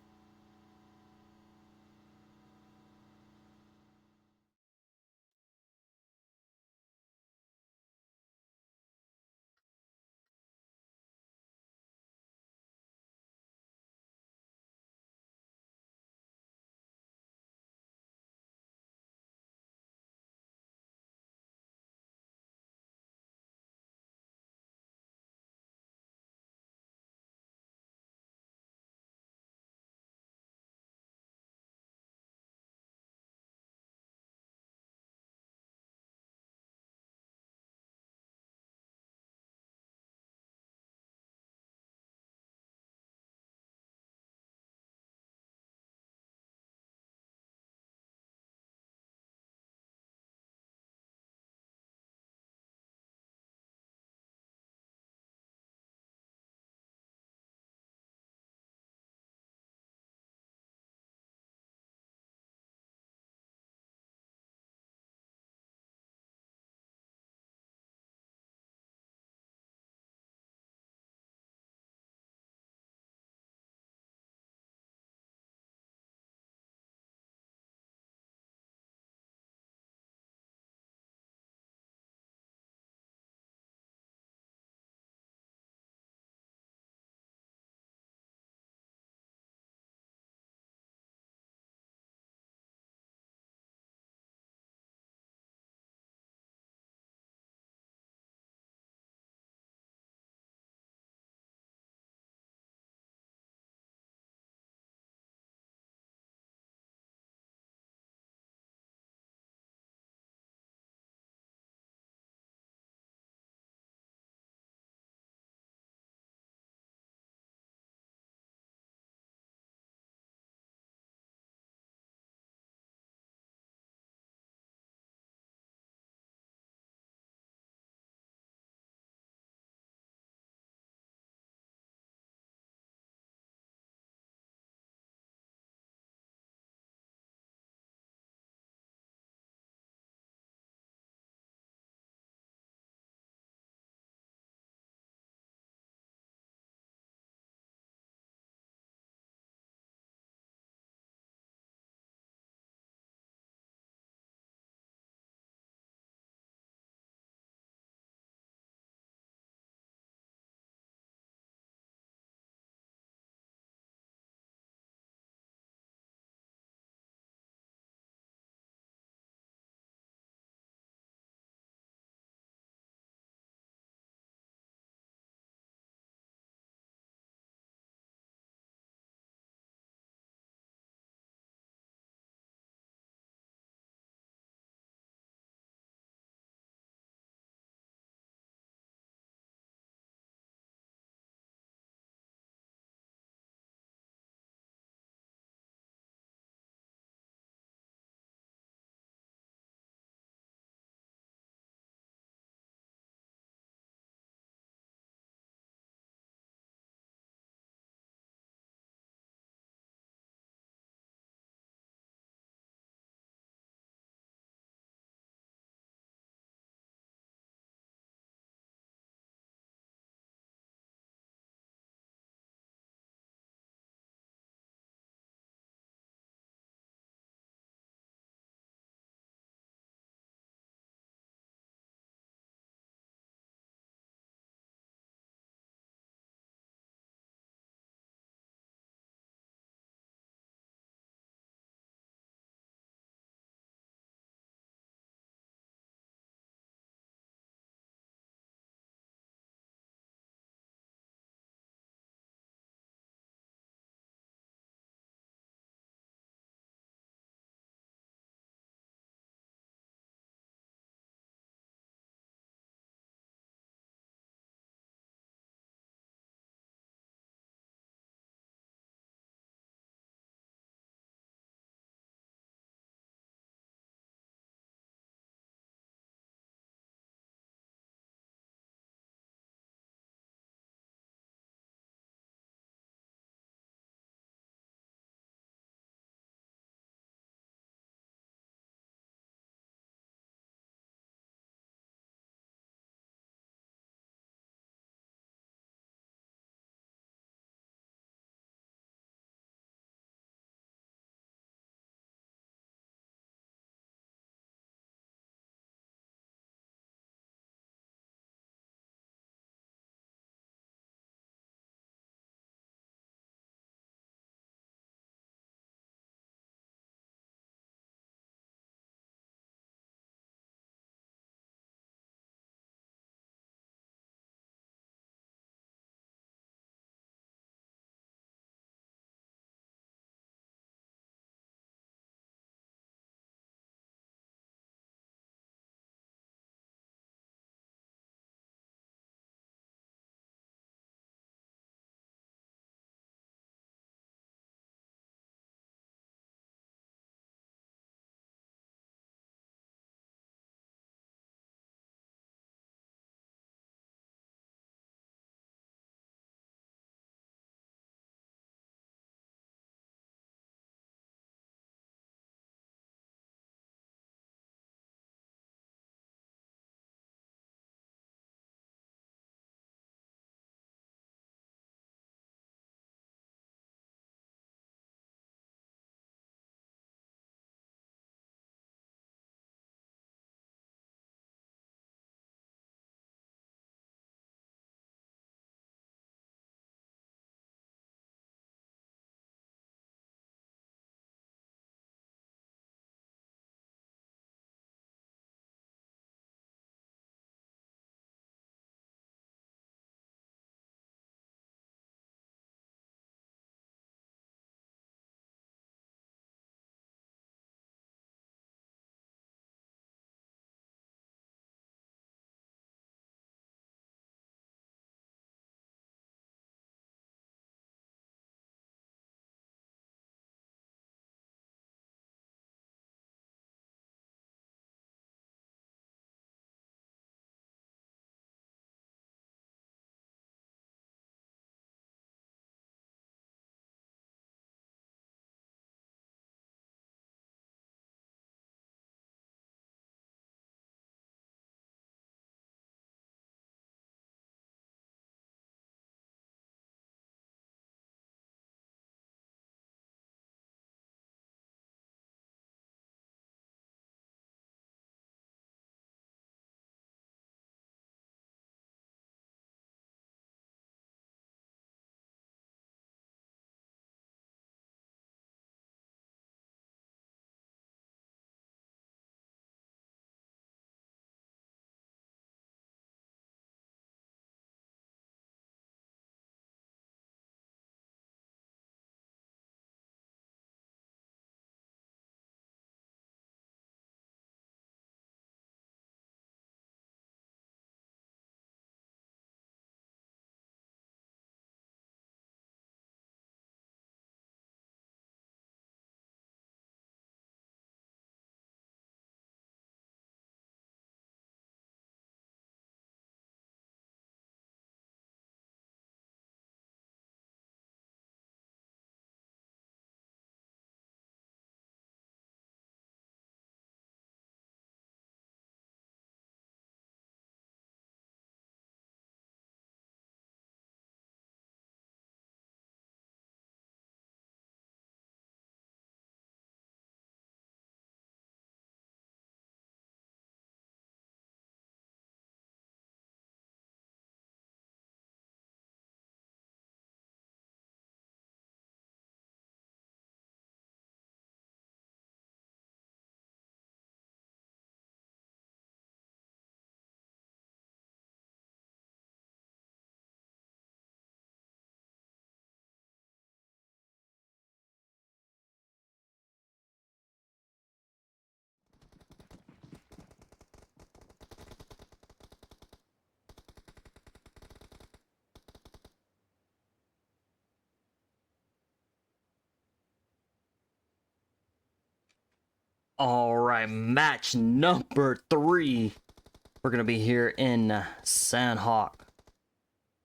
All right, match number 3. We're going to be here in Sandhawk.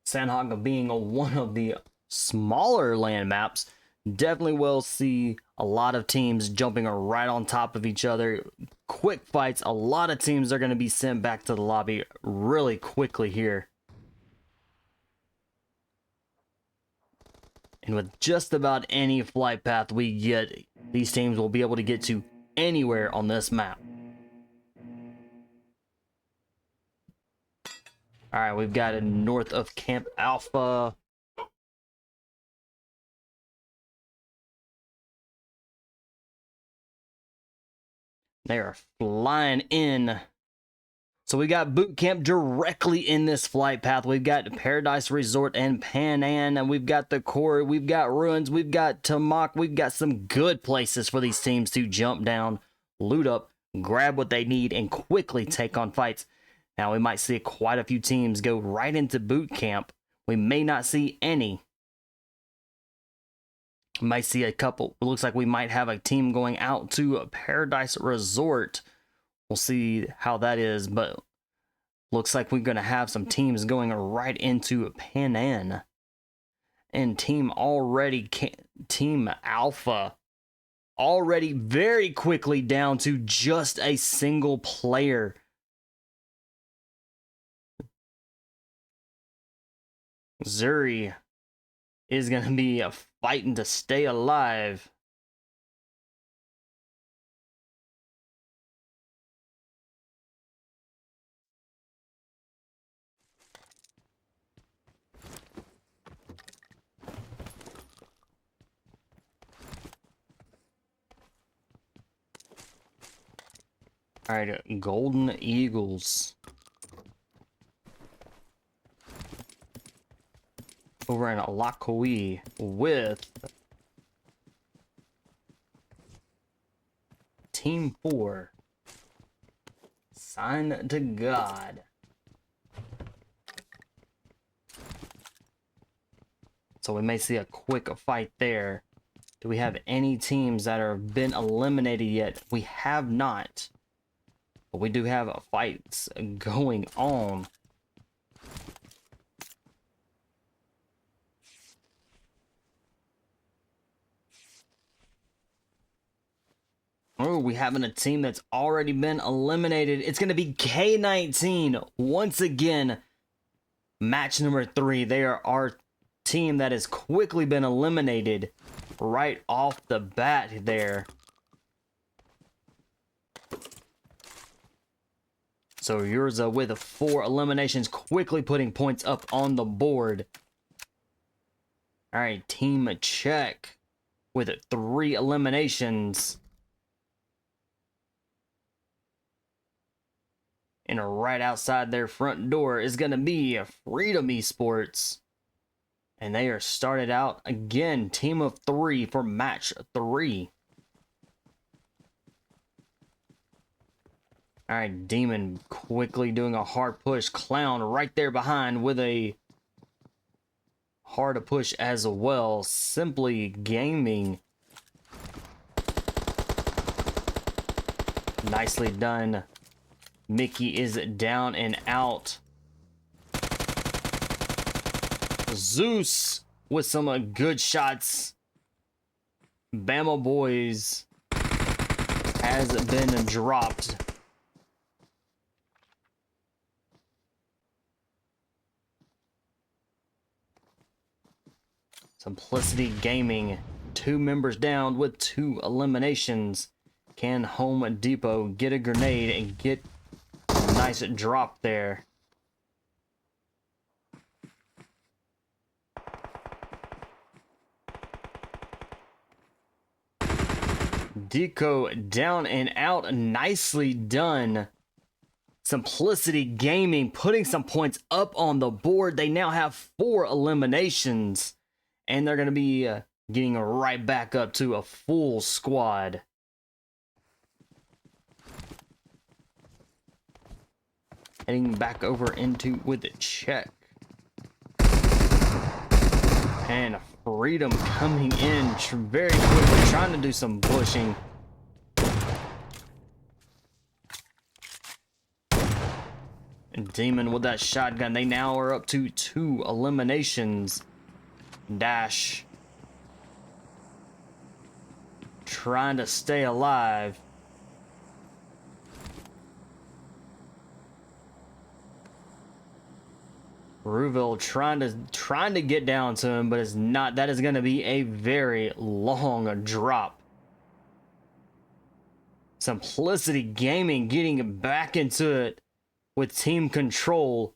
Sandhawk being one of the smaller land maps. Definitely will see a lot of teams jumping right on top of each other. Quick fights. A lot of teams are going to be sent back to the lobby really quickly here. And with just about any flight path we get, these teams will be able to get to anywhere on this map. All right, we've got it north of Camp Alpha. They are flying in. So we got boot camp directly in this flight path. We've got Paradise Resort and Pan An, and we've got the Core, we've got Ruins, we've got Tamok. We've got some good places for these teams to jump down, loot up, grab what they need, and quickly take on fights. Now we might see quite a few teams go right into boot camp. We may not see any. We might see a couple. It looks like we might have a team going out to Paradise Resort. We'll see how that is, but looks like we're going to have some teams going right into Pan An. And Team Alpha already very quickly down to just a single player. Zuri is going to be fighting to stay alive. All right, Golden Eagles. Over in Alakoi with Team 4. Sign to God. So we may see a quick fight there. Do we have any teams that have been eliminated yet? We have not. But we do have fights going on. Oh, we having a team that's already been eliminated. It's going to be K19 once again. Match number 3. They are our team that has quickly been eliminated right off the bat there. So Urza with 4 eliminations, quickly putting points up on the board. All right, Team Czech with 3 eliminations. And right outside their front door is going to be Freedom Esports. And they are started out again, team of 3 for match 3. All right, Demon quickly doing a hard push. Clown right there behind with a hard to push as well. Simply Gaming. Nicely done. Mickey is down and out. Zeus with some good shots. Bama Boys has been dropped. Simplisity Gaming, 2 members down with 2 eliminations. Can Home Depot get a grenade and get a nice drop there? Deco down and out. Nicely done. Simplisity Gaming putting some points up on the board. They now have 4 eliminations. And they're going to be getting right back up to a full squad. Heading back over into with the check. And Freedom coming in very quickly, trying to do some pushing. Demon with that shotgun. They now are up to 2 eliminations. Dash trying to stay alive. Ruville trying to get down to him, but it's not. That is going to be a very long drop. Simplisity Gaming getting back into it with team control.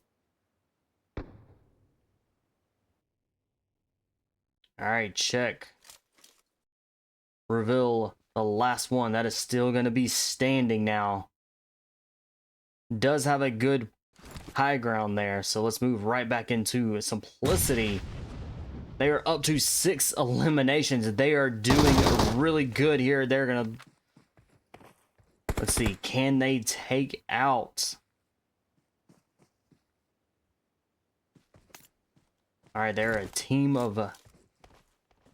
All right, check. Ruville, the last one. That is still going to be standing now. Does have a good high ground there, so let's move right back into Simplicity. They are up to 6 eliminations. They are doing really good here. They're gonna, let's see, can they take out? All right, they're a team of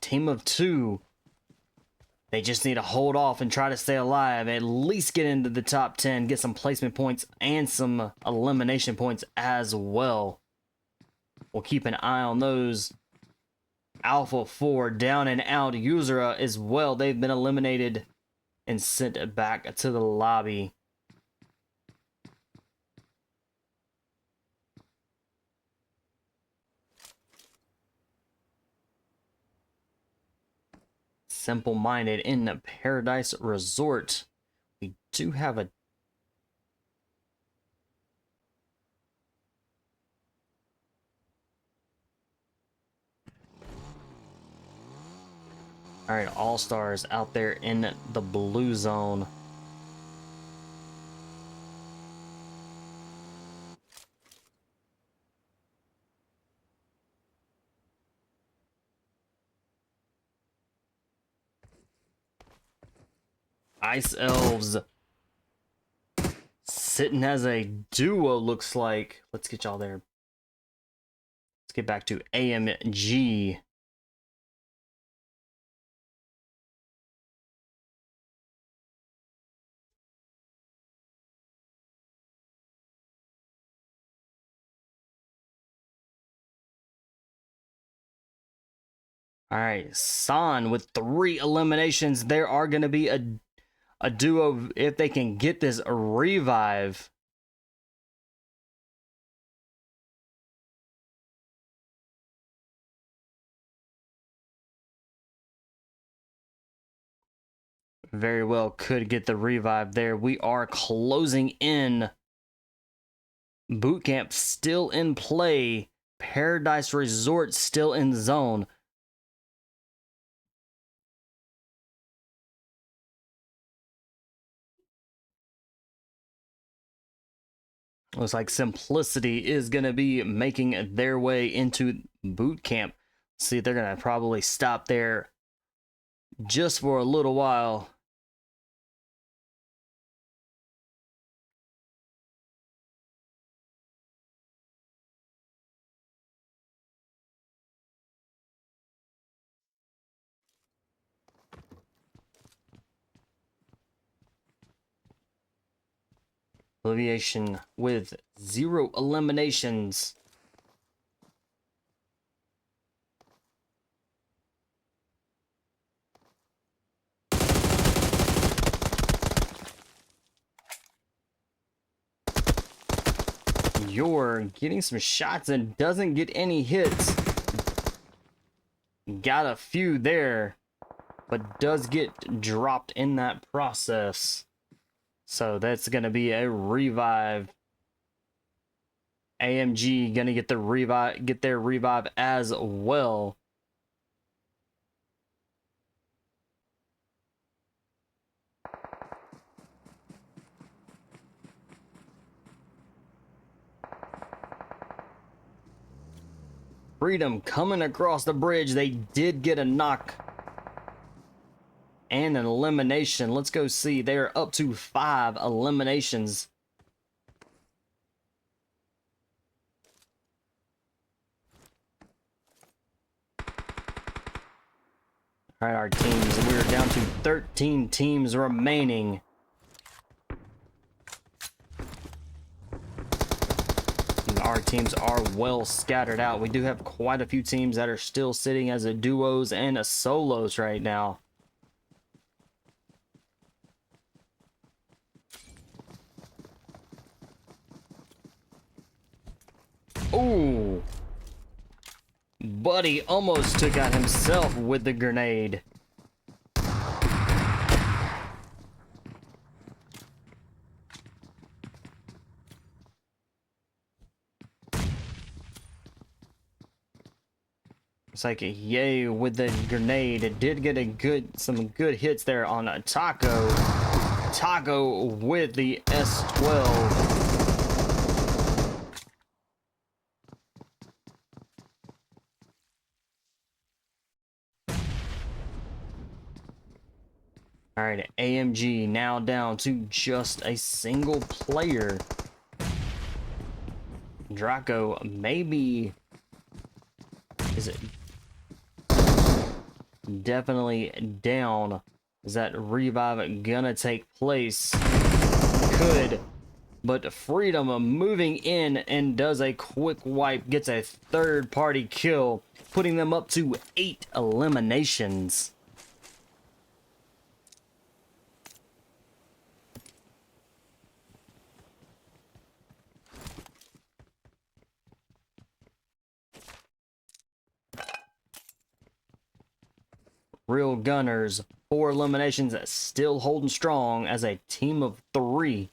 2. They just need to hold off and try to stay alive, at least get into the top 10, get some placement points and some elimination points as well. We'll keep an eye on those. Alpha 4 down and out. Urza as well. They've been eliminated and sent back to the lobby. SimpleMinded in the Paradise Resort. We do have a all right, all-stars out there in the blue zone. ICe Elves sitting as a duo, looks like. Let's get y'all there. Let's get back to AMG. All right, San with 3 eliminations. There are going to be a duo if they can get this revive. Very well could get the revive there. We are closing in. Boot camp still in play. Paradise Resort still in zone. Looks like Simplicity is going to be making their way into boot camp. See, they're going to probably stop there just for a little while. Oblivion with 0 eliminations. You're getting some shots and doesn't get any hits. Got a few there, but does get dropped in that process. So that's going to be a revive. AMG going to get their revive as well. Freedom coming across the bridge. They did get a knock and an elimination. Let's go see. They're up to 5 eliminations. All right, our teams. We're down to 13 teams remaining. teams are well scattered out. We do have quite a few teams that are still sitting as a duos and a solos right now. Ooh. Buddy almost took out himself with the grenade. It's like a yay with the grenade. It did get some good hits there on a Taco. Taco with the S12. All right, AMG now down to just a single player. Draco maybe is it definitely down? Is that revive gonna take place? Could, but Freedom moving in and does a quick wipe, gets a third party kill, putting them up to 8 eliminations. Real Gunners, 4 eliminations, still holding strong as a team of 3.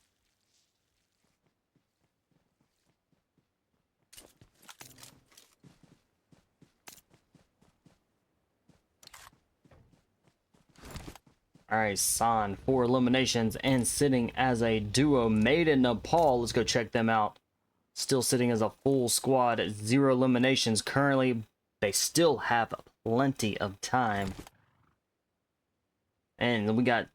All right, San, 4 eliminations and sitting as a duo. Made in Nepal, let's go check them out. Still sitting as a full squad at 0 eliminations. Currently, they still have plenty of time. And we got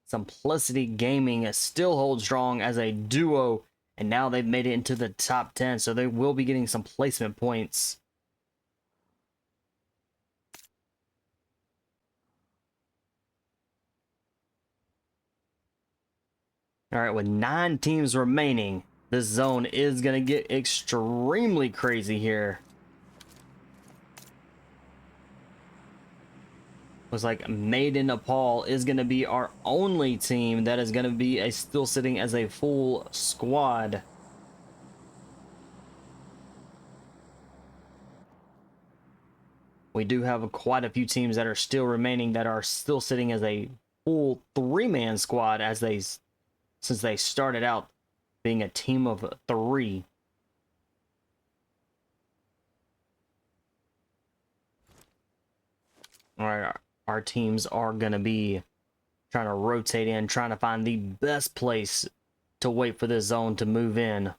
Simplisity Gaming still holds strong as a duo, and now they've made it into the top 10, so they will be getting some placement points. All right, with 9 teams remaining, this zone is going to get extremely crazy here. Looks like Made in Nepal is going to be our only team that is going to be still sitting as a full squad. We do have quite a few teams that are still remaining that are still sitting as a full 3-man squad since they started out being a team of 3. All right, our teams are going to be trying to rotate in, trying to find the best place to wait for this zone to move in.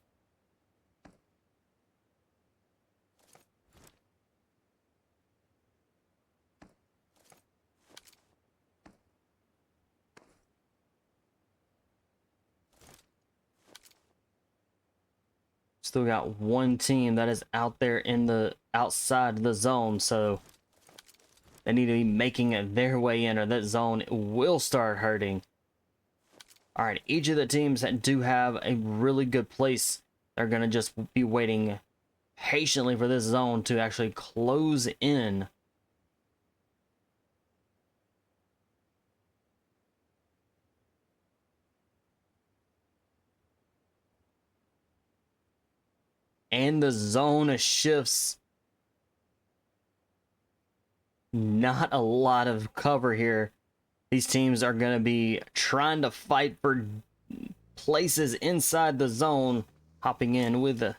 Still got one team that is out there in the outside the zone, so they need to be making their way in or that zone will start hurting. All right, each of the teams that do have a really good place, they're going to just be waiting patiently for this zone to actually close in. And the zone shifts. Not a lot of cover here. These teams are going to be trying to fight for places inside the zone, hopping in with the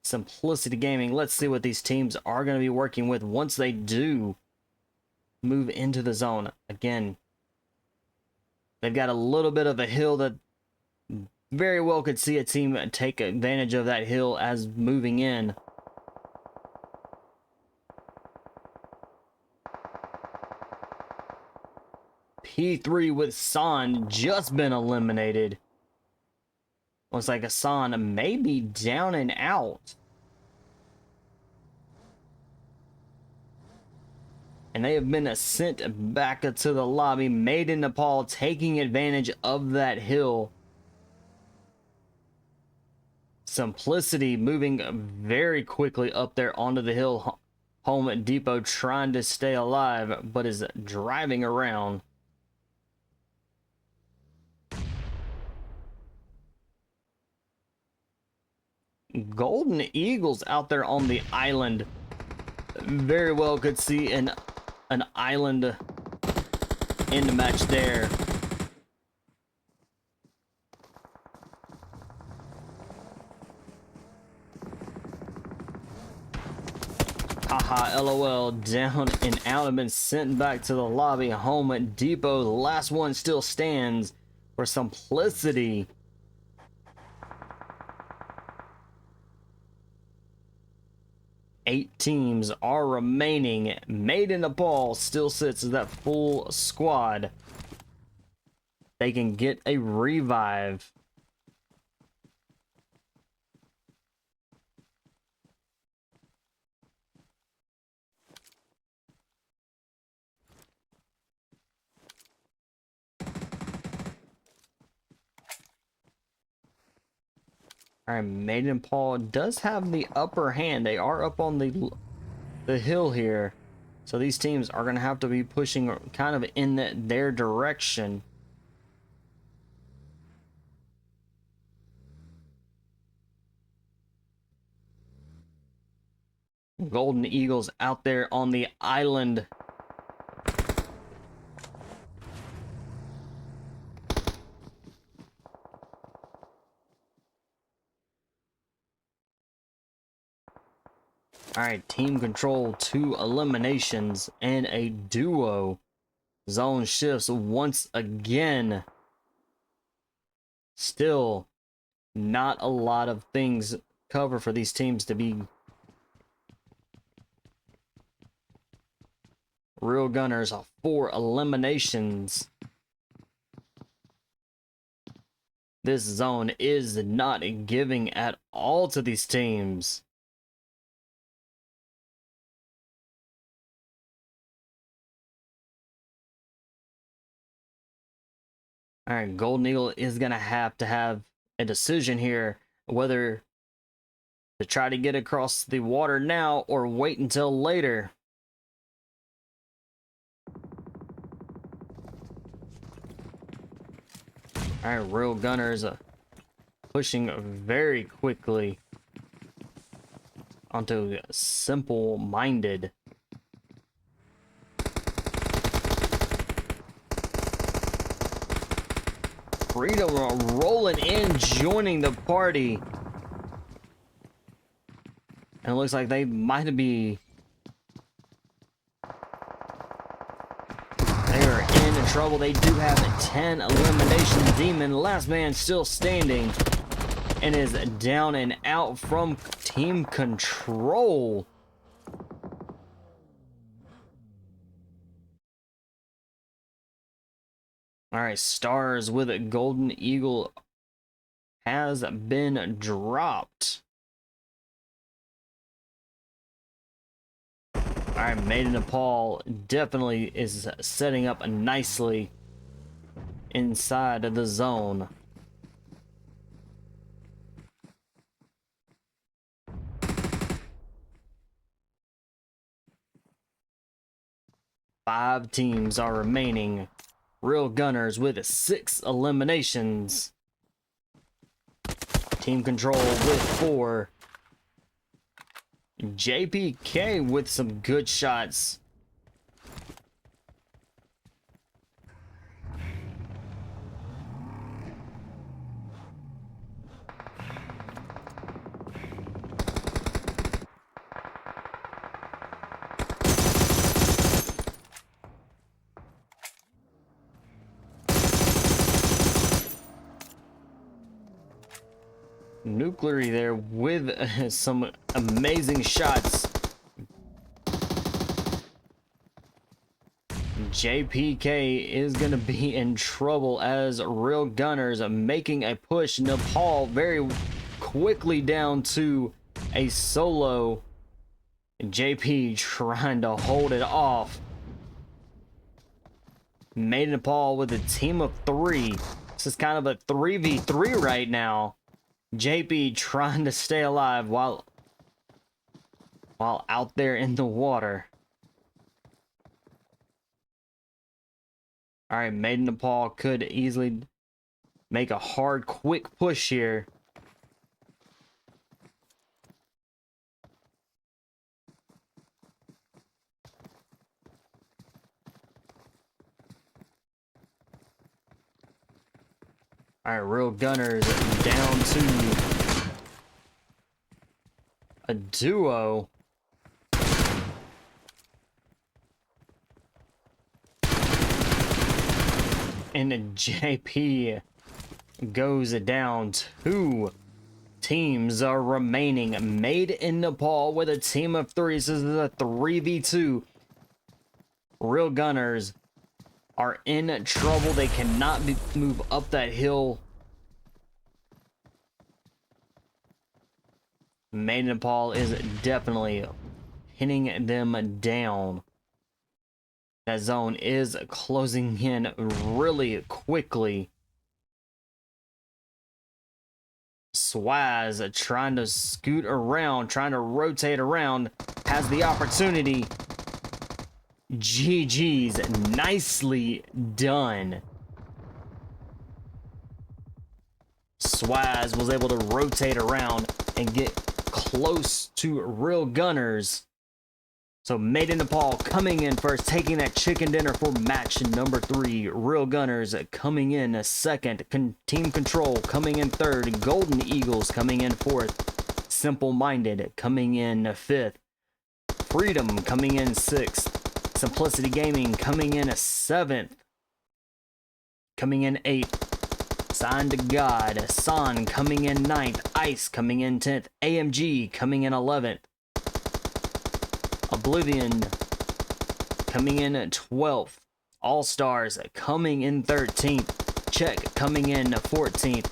Simplisity Gaming. Let's see what these teams are going to be working with once they do move into the zone. Again, they've got a little bit of a hill that very well could see a team take advantage of that hill as moving in. P3 with San just been eliminated. Looks like San may be down and out. And they have been sent back to the lobby. Made in Nepal taking advantage of that hill. Simplisity moving very quickly up there onto the hill. Home Depot trying to stay alive, but is driving around. Golden Eagles out there on the island. Very well could see an island end match there. Haha, LOL, down and out, and been sent back to the lobby. Home Depot, the last one still stands for Simplicity. Eight teams are remaining. Made in Nepal still sits as that full squad. They can get a revive. Alright, Made in Nepal does have the upper hand. They are up on the hill here. So these teams are going to have to be pushing kind of in their direction. Golden Eagles out there on the island. Alright, team control, 2 eliminations, and a duo. Zone shifts once again. Still, not a lot of things cover for these teams to be real gunners. 4 eliminations. This zone is not giving at all to these teams. Alright, Golden Eagle is going to have a decision here, whether to try to get across the water now or wait until later. Alright, Real Gunners pushing very quickly onto SimpleMinded. Freedom rolling in, joining the party. And it looks like they might be... They are in trouble. They do have a 10 elimination. Demon, last man still standing, and is down and out from team control. Alright, stars with a Golden Eagle has been dropped. Alright, Made in Nepal definitely is setting up nicely inside of the zone. Five teams are remaining. Real Gunners with 6 eliminations. Team control with 4. JPK with some good shots. Nuclear there with some amazing shots. JPK is going to be in trouble as Real Gunners making a push. Nepal very quickly down to a solo. JP trying to hold it off. Made in Nepal with a team of 3. This is kind of a 3v3 right now. JP trying to stay alive while out there in the water. All right, Made in Nepal could easily make a hard, quick push here. All right, Real Gunners down to a duo. And JP goes down. Two teams are remaining. Made in Nepal with a team of three. This is a 3v2. Real Gunners are in trouble. They cannot move up that hill. Made in Nepal is definitely pinning them down. That zone is closing in really quickly. Swaz trying to scoot around, trying to rotate around, has the opportunity. GG's, nicely done. Swaz was able to rotate around and get close to Real Gunners. So Made in Nepal coming in first, taking that chicken dinner for match number 3. Real Gunners coming in second. Team Control coming in third. Golden Eagles coming in fourth. SimpleMinded coming in 5th. Freedom coming in 6th. Simplisity Gaming coming in 7th. Coming in 8th. Sign to God. San coming in 9th. ICe coming in 10th. AMG coming in 11th. Oblivion coming in 12th. All Stars coming in 13th. Check coming in 14th.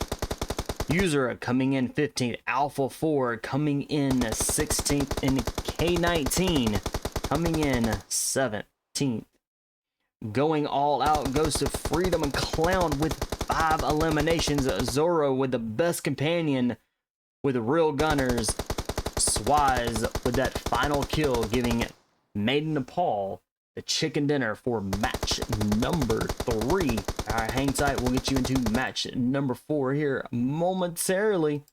Urza coming in 15th. Alpha 4 coming in 16th. And K19 coming in 17th. Going all out goes to Freedom and Clown with 5 eliminations. Zoro with the best companion with Real Gunners. Swaz with that final kill, giving Made in Nepal the chicken dinner for match number 3. Alright, hang tight. We'll get you into match number 4 here momentarily.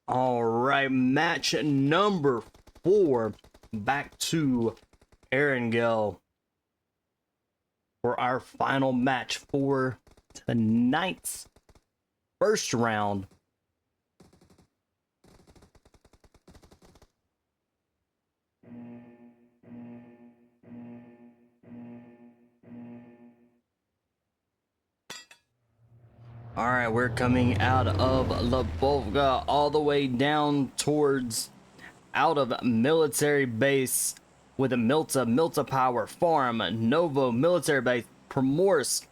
All right, match number 4. Back to Erangel for our final match for tonight's first round. All right, we're coming out of Lvovka all the way down towards out of military base with a Milta Power Farm, Novo military base, Primorsk.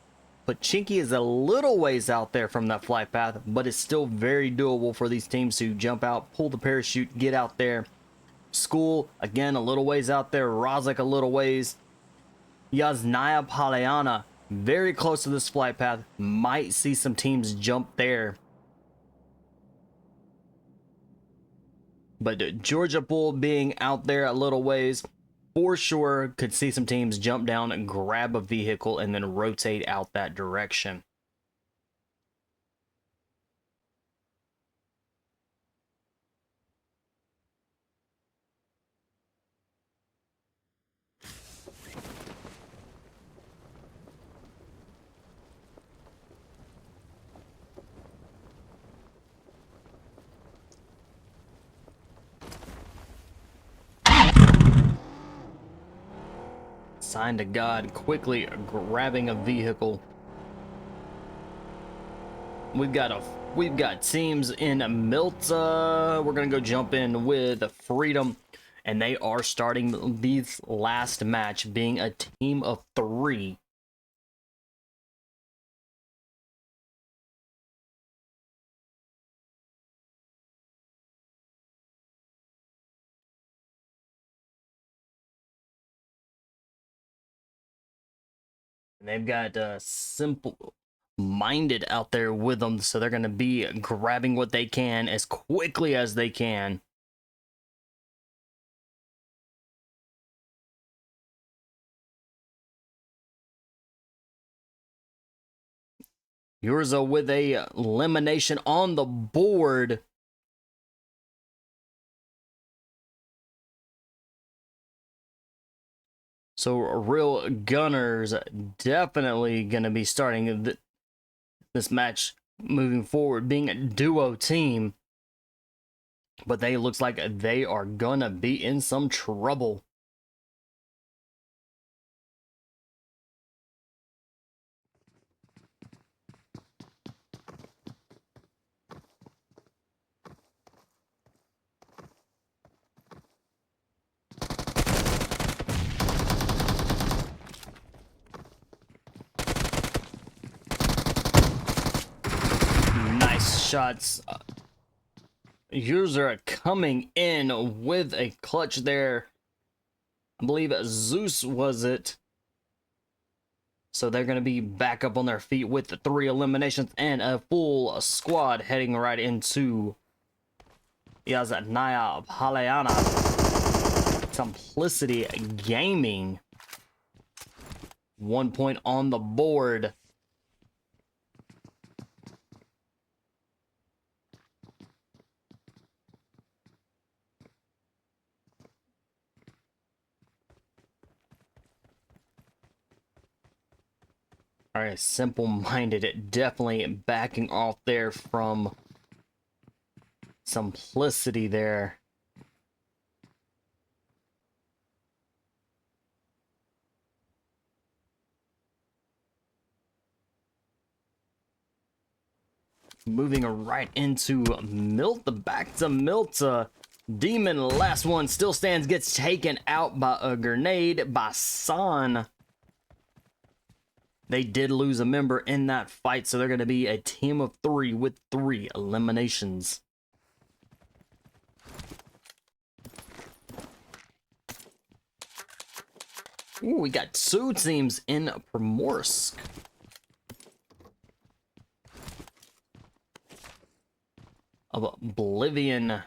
Pochinki is a little ways out there from that flight path, but it's still very doable for these teams to jump out, pull the parachute, get out there. School, again, a little ways out there. Razak, a little ways. Yasnaya Polyana, very close to this flight path. Might see some teams jump there. But Georgia Pool being out there a little ways, for sure could see some teams jump down and grab a vehicle and then rotate out that direction. Sign to God, quickly grabbing a vehicle. We've got teams in Milta. We're gonna go jump in with Freedom, and they are starting this last match being a team of 3. And they've got SimpleMinded out there with them, so they're gonna be grabbing what they can as quickly as they can. Urza with a elimination on the board. So real gunners definitely going to be starting this match moving forward, being a duo team. But they looks like they are going to be in some trouble. Nice shots. User coming in with a clutch there. I believe Zeus was it. So they're going to be back up on their feet with the 3 eliminations and a full squad heading right into Yasnaya Polyana. Simplisity Gaming. 1 point on the board. All right, SimpleMinded, definitely backing off there from Simplicity there. Moving right into Milta, back to Milta. Demon, last one, still stands, gets taken out by a grenade by San. They did lose a member in that fight, so they're going to be a team of 3 with 3 eliminations. Ooh, we got 2 teams in Primorsk. Of Oblivion,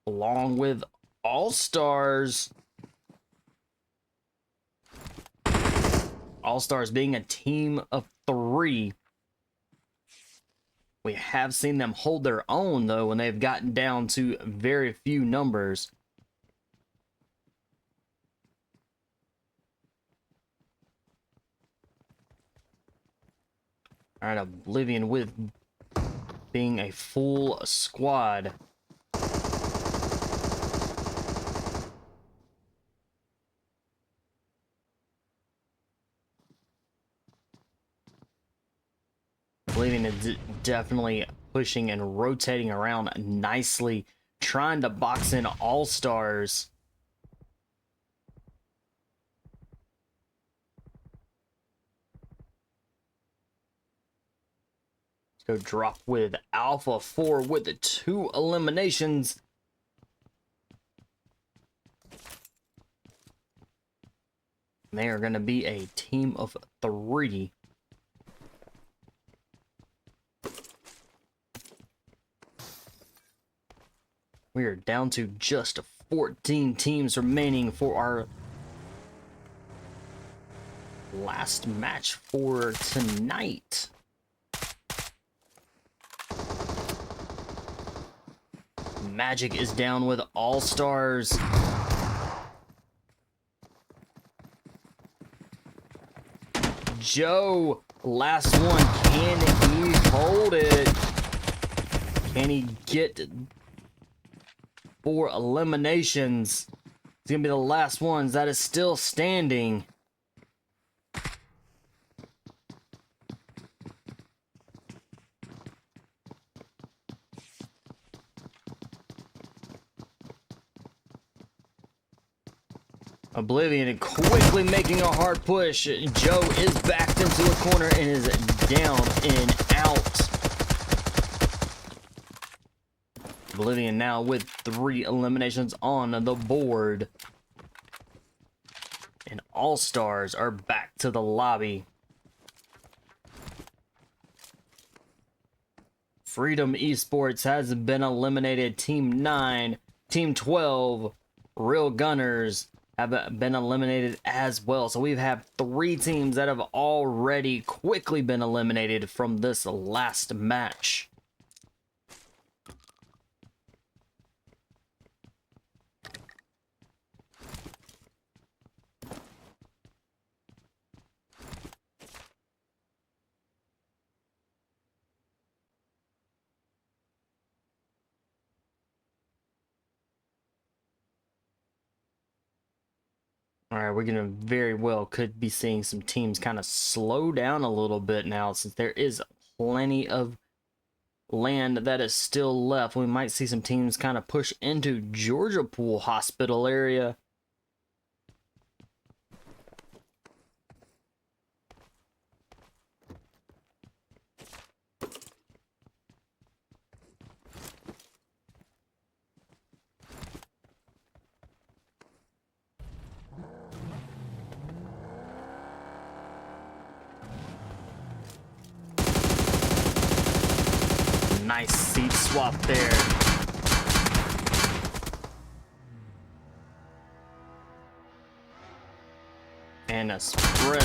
along with All-Stars. All-Stars being a team of 3. We have seen them hold their own, though, when they've gotten down to very few numbers. All right, Oblivion with being a full squad. Oblivion is definitely pushing and rotating around nicely, trying to box in all-stars. Let's go drop with Alpha 4 with the 2 eliminations. They are going to be a team of 3. We are down to just 14 teams remaining for our last match for tonight. Magic is down with all stars. Joe, last one. Can he hold it? Can he get 4 eliminations? It's gonna be the last ones that is still standing. Oblivion quickly making a hard push. Joe is backed into a corner and is down and out. Oblivion now with 3 eliminations on the board. And all-stars are back to the lobby. Freedom Esports has been eliminated. Team 9, Team 12, Real Gunners have been eliminated as well. So we've had 3 teams that have already quickly been eliminated from this last match. All right, we're gonna very well could be seeing some teams kind of slow down a little bit now, since there is plenty of land that is still left. We might see some teams kind of push into Georgia Pool Hospital area. Nice seat swap there. And a spread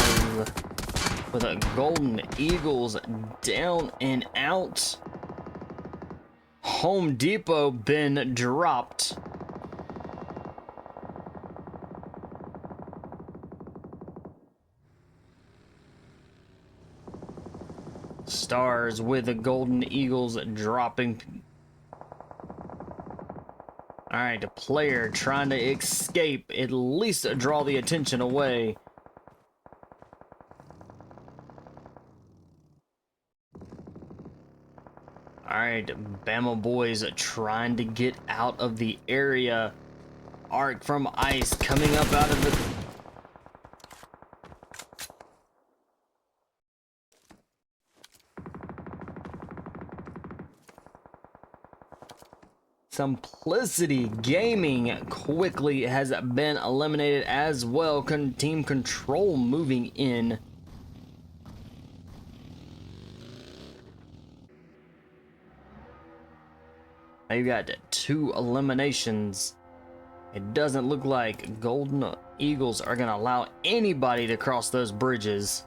with a Golden Eagles down and out. Home Depot been dropped. Stars with the Golden Eagles dropping. Alright, the player trying to escape, at least draw the attention away. Alright, Bama boys trying to get out of the area. Arc from ICe coming up out of the... Simplisity Gaming quickly has been eliminated as well. Team Control moving in. They've got 2 eliminations. It doesn't look like Golden Eagles are going to allow anybody to cross those bridges.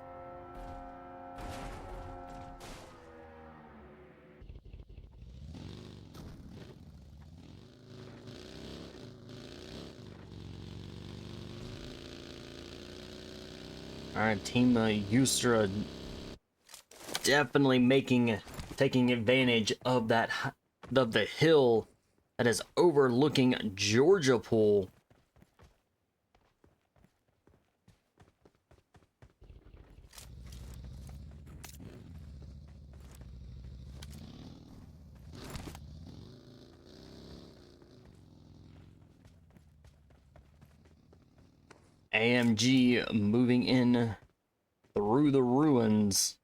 All right, Team Urza definitely taking advantage of the hill that is overlooking Georgia Pool. AMG moving in through the ruins.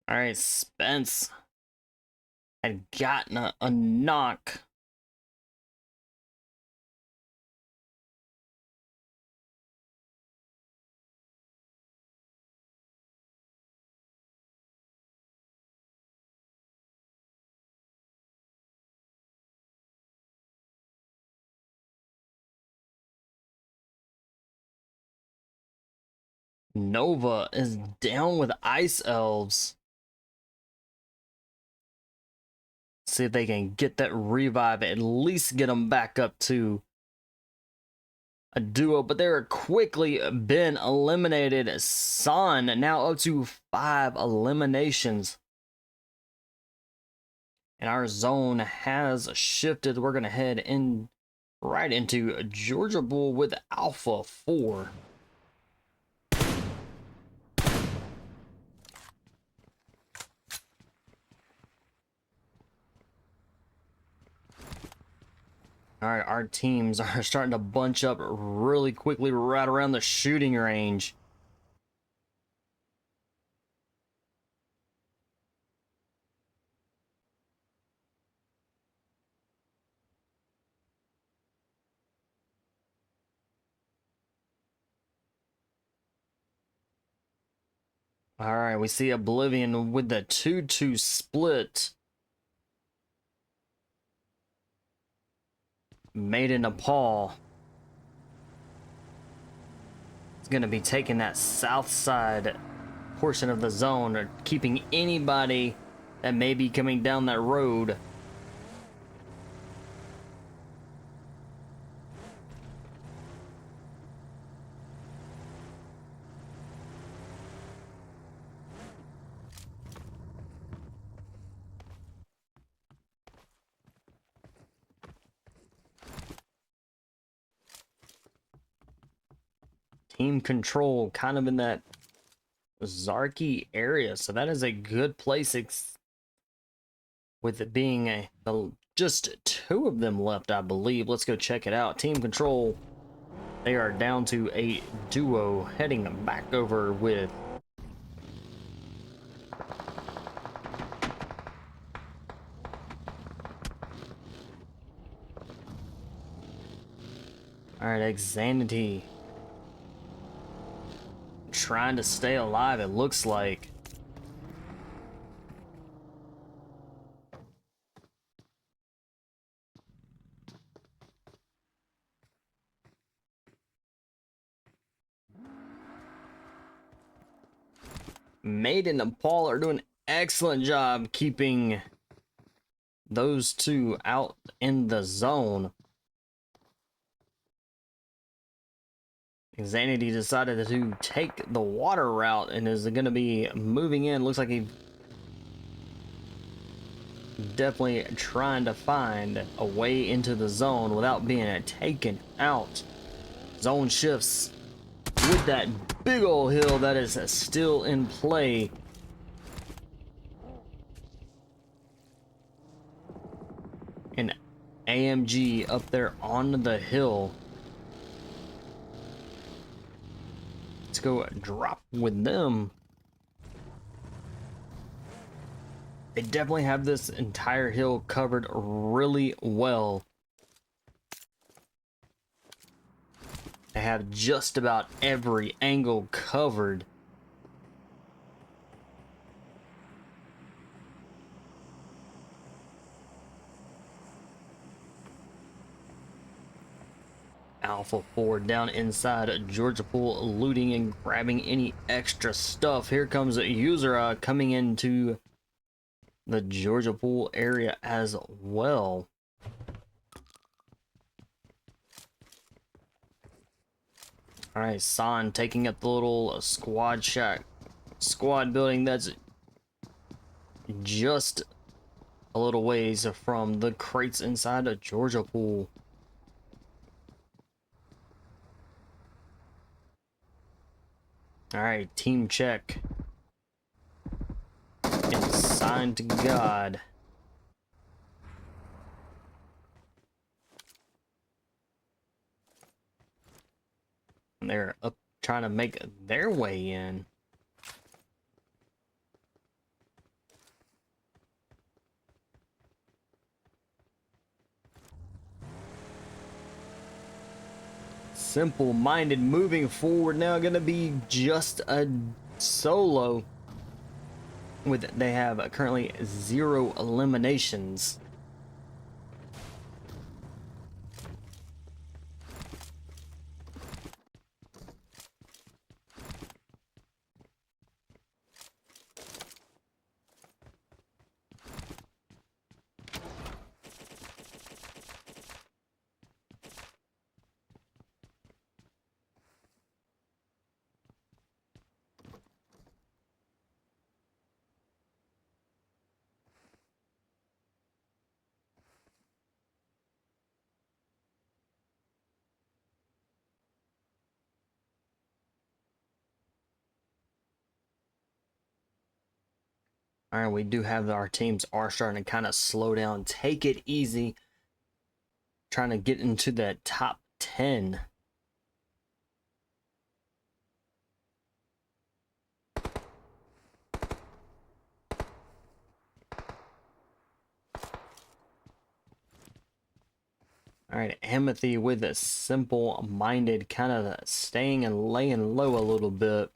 All right, Spence had gotten a knock. Nova is down with ICe Elves. See if they can get that revive, at least get them back up to a duo, but they're quickly been eliminated. Son now up to 5 eliminations. And our zone has shifted. We're going to head in right into Georgia Bull with Alpha 4. All right, our teams are starting to bunch up really quickly right around the shooting range. All right, we see Oblivion with the 2-2 split. Made in Nepal. It's going to be taking that south side portion of the zone, or keeping anybody that may be coming down that road. Team control kind of in that Zarky area, so that is a good place, with it being just 2 of them left, I believe. Let's go check it out. Team control, they are down to a duo, heading back over with all right, Xanity trying to stay alive, it looks like. Made in Nepal are doing an excellent job keeping those 2 out in the zone. Xanity decided to take the water route and is going to be moving in. Looks like he definitely trying to find a way into the zone without being taken out. Zone shifts with that big old hill that is still in play. And AMG up there on the hill. Let's go drop with them. They definitely have this entire hill covered really well. They have just about every angle covered. Alpha 4 down inside Georgia Pool, looting and grabbing any extra stuff. Here comes Urza coming into the Georgia Pool area as well. All right, San taking up the little squad building that's just a little ways from the crates inside a Georgia Pool. All right, team check. And sign to God. And they're up trying to make their way in. SimpleMinded moving forward now, gonna be just a solo. They have currently 0 eliminations. All right, we do have our teams are starting to kind of slow down, take it easy, trying to get into that top 10. All right, Amity with a SimpleMinded kind of staying and laying low a little bit.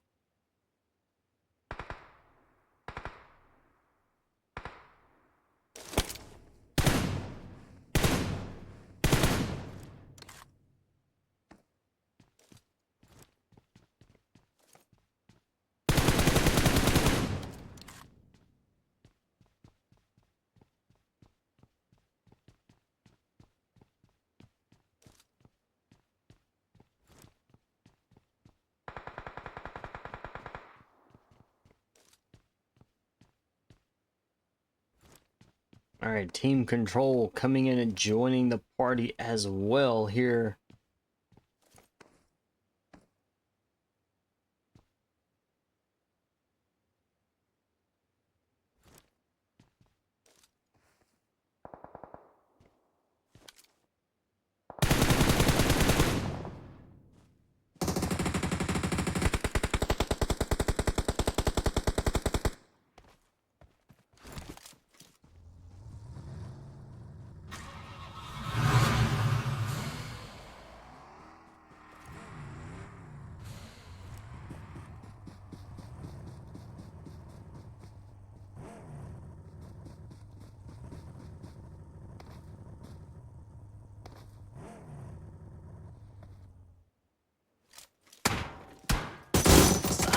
All right, Team Control coming in and joining the party as well here.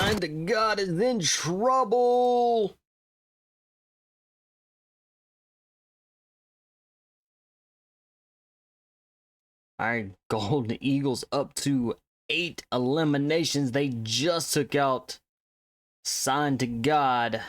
Sign to God is in trouble. All right, Golden Eagles up to 8 eliminations. They just took out Sign to God.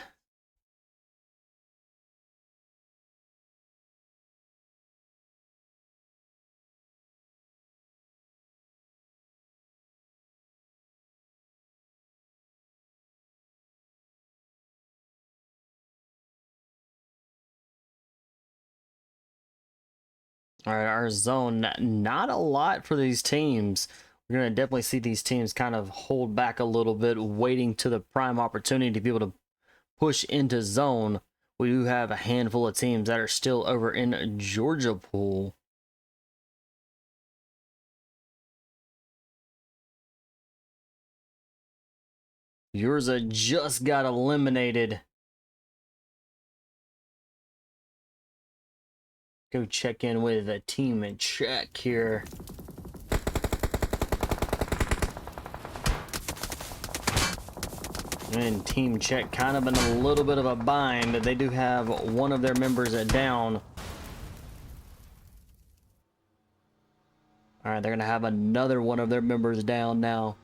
All right, our zone, not a lot for these teams. We're going to definitely see these teams kind of hold back a little bit, waiting to the prime opportunity to be able to push into zone. We do have a handful of teams that are still over in Georgia Pool. Urza just got eliminated. Go check in with a team and check here. And Team Czech kind of in a little bit of a bind. They do have one of their members down. All right, they're going to have another one of their members down now.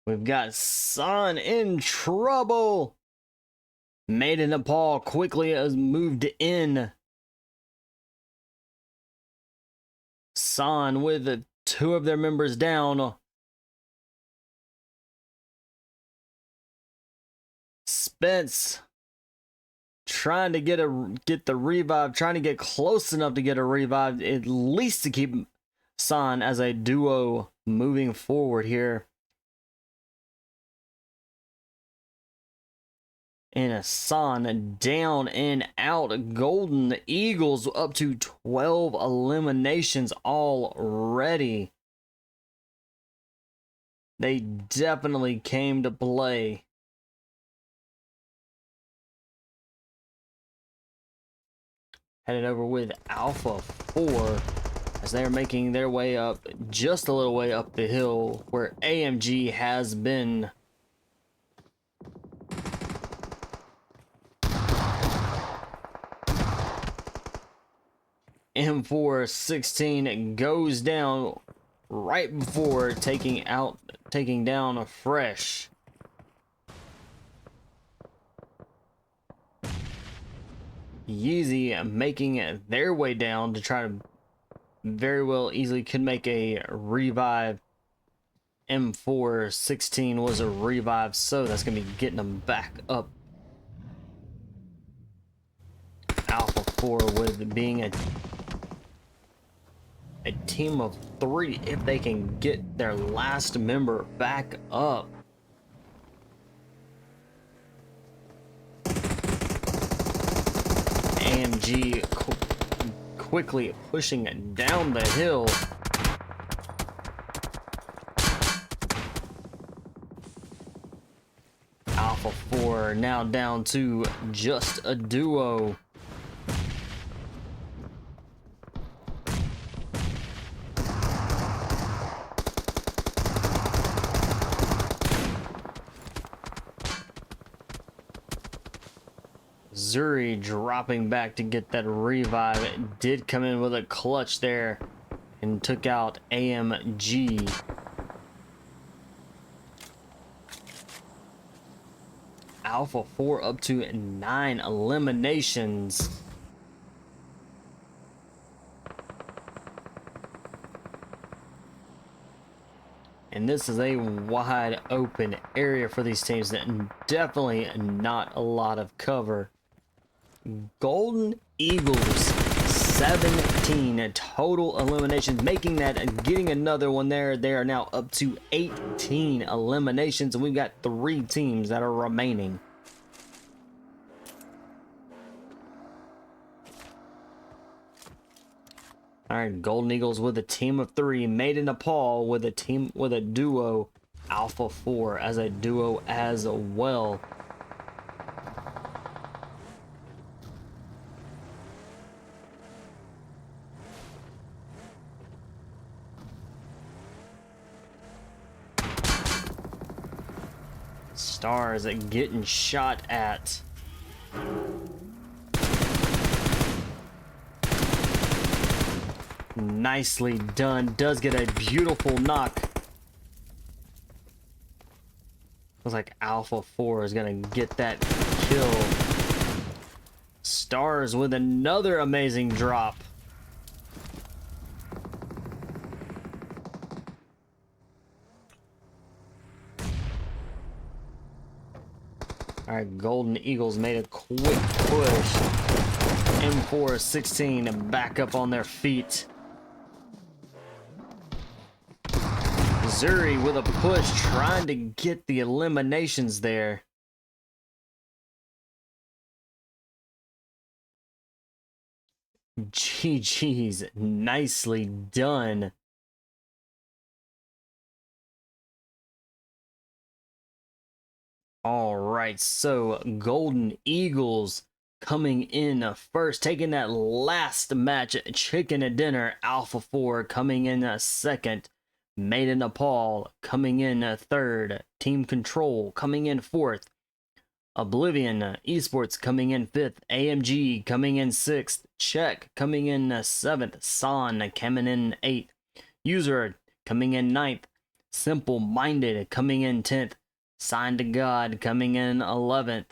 We've got San in trouble. Made in Nepal quickly has moved in. San with two of their members down. Spence trying to get the revive, trying to get close enough to get a revive, at least to keep San as a duo moving forward here. And a San down and out. Golden Eagles up to 12 eliminations already. They definitely came to play. Headed over with Alpha 4 as they're making their way up, just a little way up the hill where AMG has been. M416 goes down right before taking down a Fresh. Yeezy making their way down to try to very well easily could make a revive. M416 was a revive, so that's gonna be getting them back up. Alpha 4 with being a team of 3 if they can get their last member back up. AMG quickly pushing it down the hill. Alpha 4 now down to just a duo. Zuri dropping back to get that revive. It did come in with a clutch there and took out AMG. Alpha 4 up to 9 eliminations. And this is a wide open area for these teams, that definitely not a lot of cover. Golden Eagles 17 total eliminations, making that, getting another one there. They are now up to 18 eliminations, and we've got 3 teams that are remaining. All right, Golden Eagles with a team of 3, Made in Nepal with a duo, Alpha 4 as a duo as well. Stars getting shot at. Nicely done. Does get a beautiful knock. Looks like Alpha 4 is gonna get that kill. Stars with another amazing drop. Alright, Golden Eagles made a quick push. M416 back up on their feet. Zuri with a push, trying to get the eliminations there. GG's, nicely done. All right, so Golden Eagles coming in first, taking that last match, Chicken Dinner. Alpha 4 coming in second. Made in Nepal coming in third. Team Control coming in fourth. Oblivion Esports coming in fifth. AMG coming in sixth. Czech coming in seventh. San coming in eighth. Urza coming in ninth. SimpleMinded coming in 10th. Sign to God coming in 11th.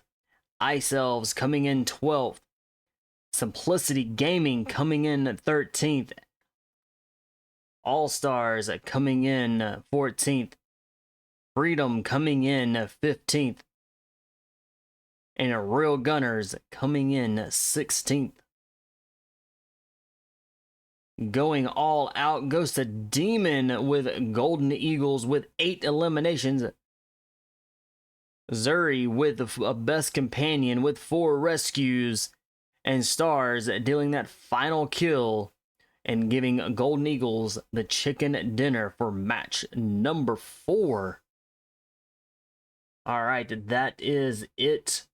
ICe Elves coming in 12th. Simplisity Gaming coming in 13th. All Stars coming in 14th. Freedom coming in 15th. And Real Gunners coming in 16th. Going all out goes to Demon with Golden Eagles with 8 eliminations. Zuri with a best companion with 4 rescues. And Stars dealing that final kill and giving Golden Eagles the chicken dinner for match number 4. All right, that is it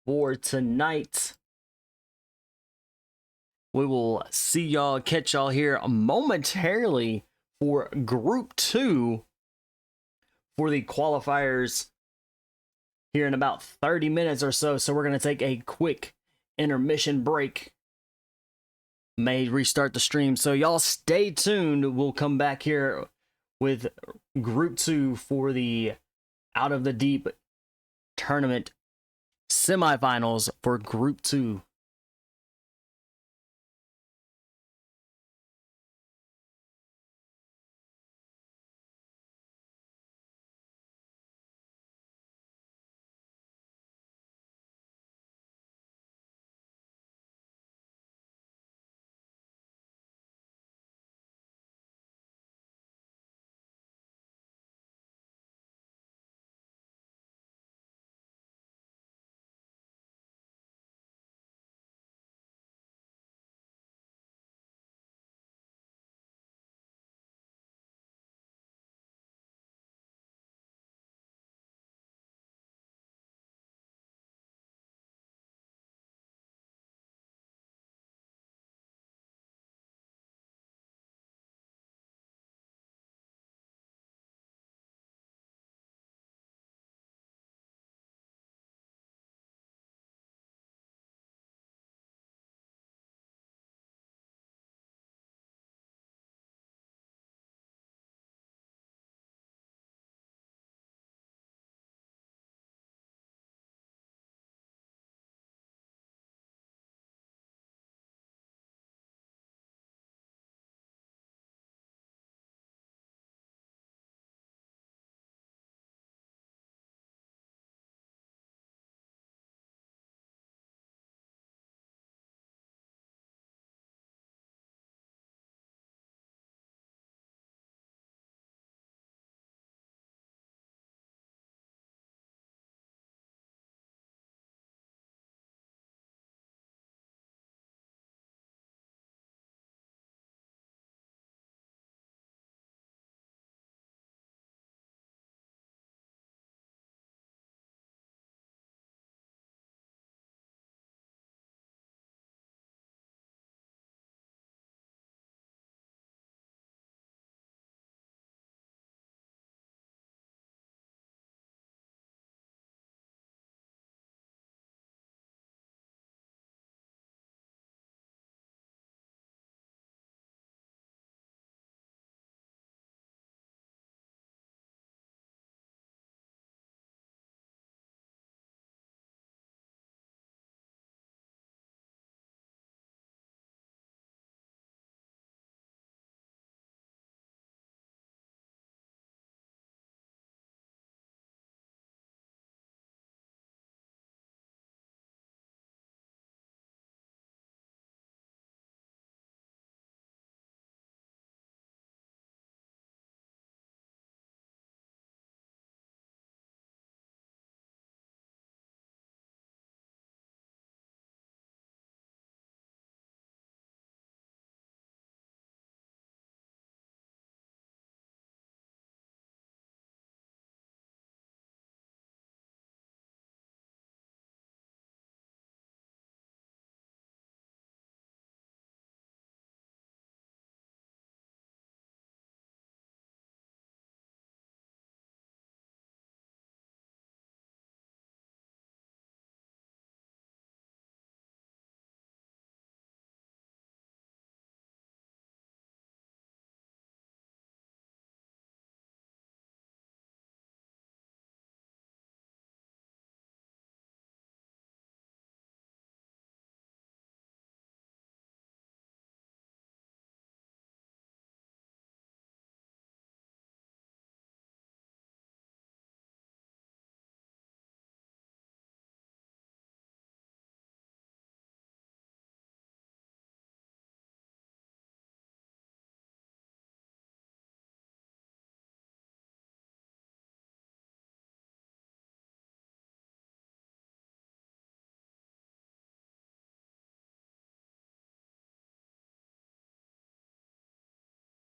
for tonight. We will see y'all, catch y'all here momentarily for Group 2 for the qualifiers here in about 30 minutes or so. So we're going to take a quick intermission break. May restart the stream. So y'all stay tuned. We'll come back here with Group 2 for the Out of the Deep tournament semifinals for Group 2.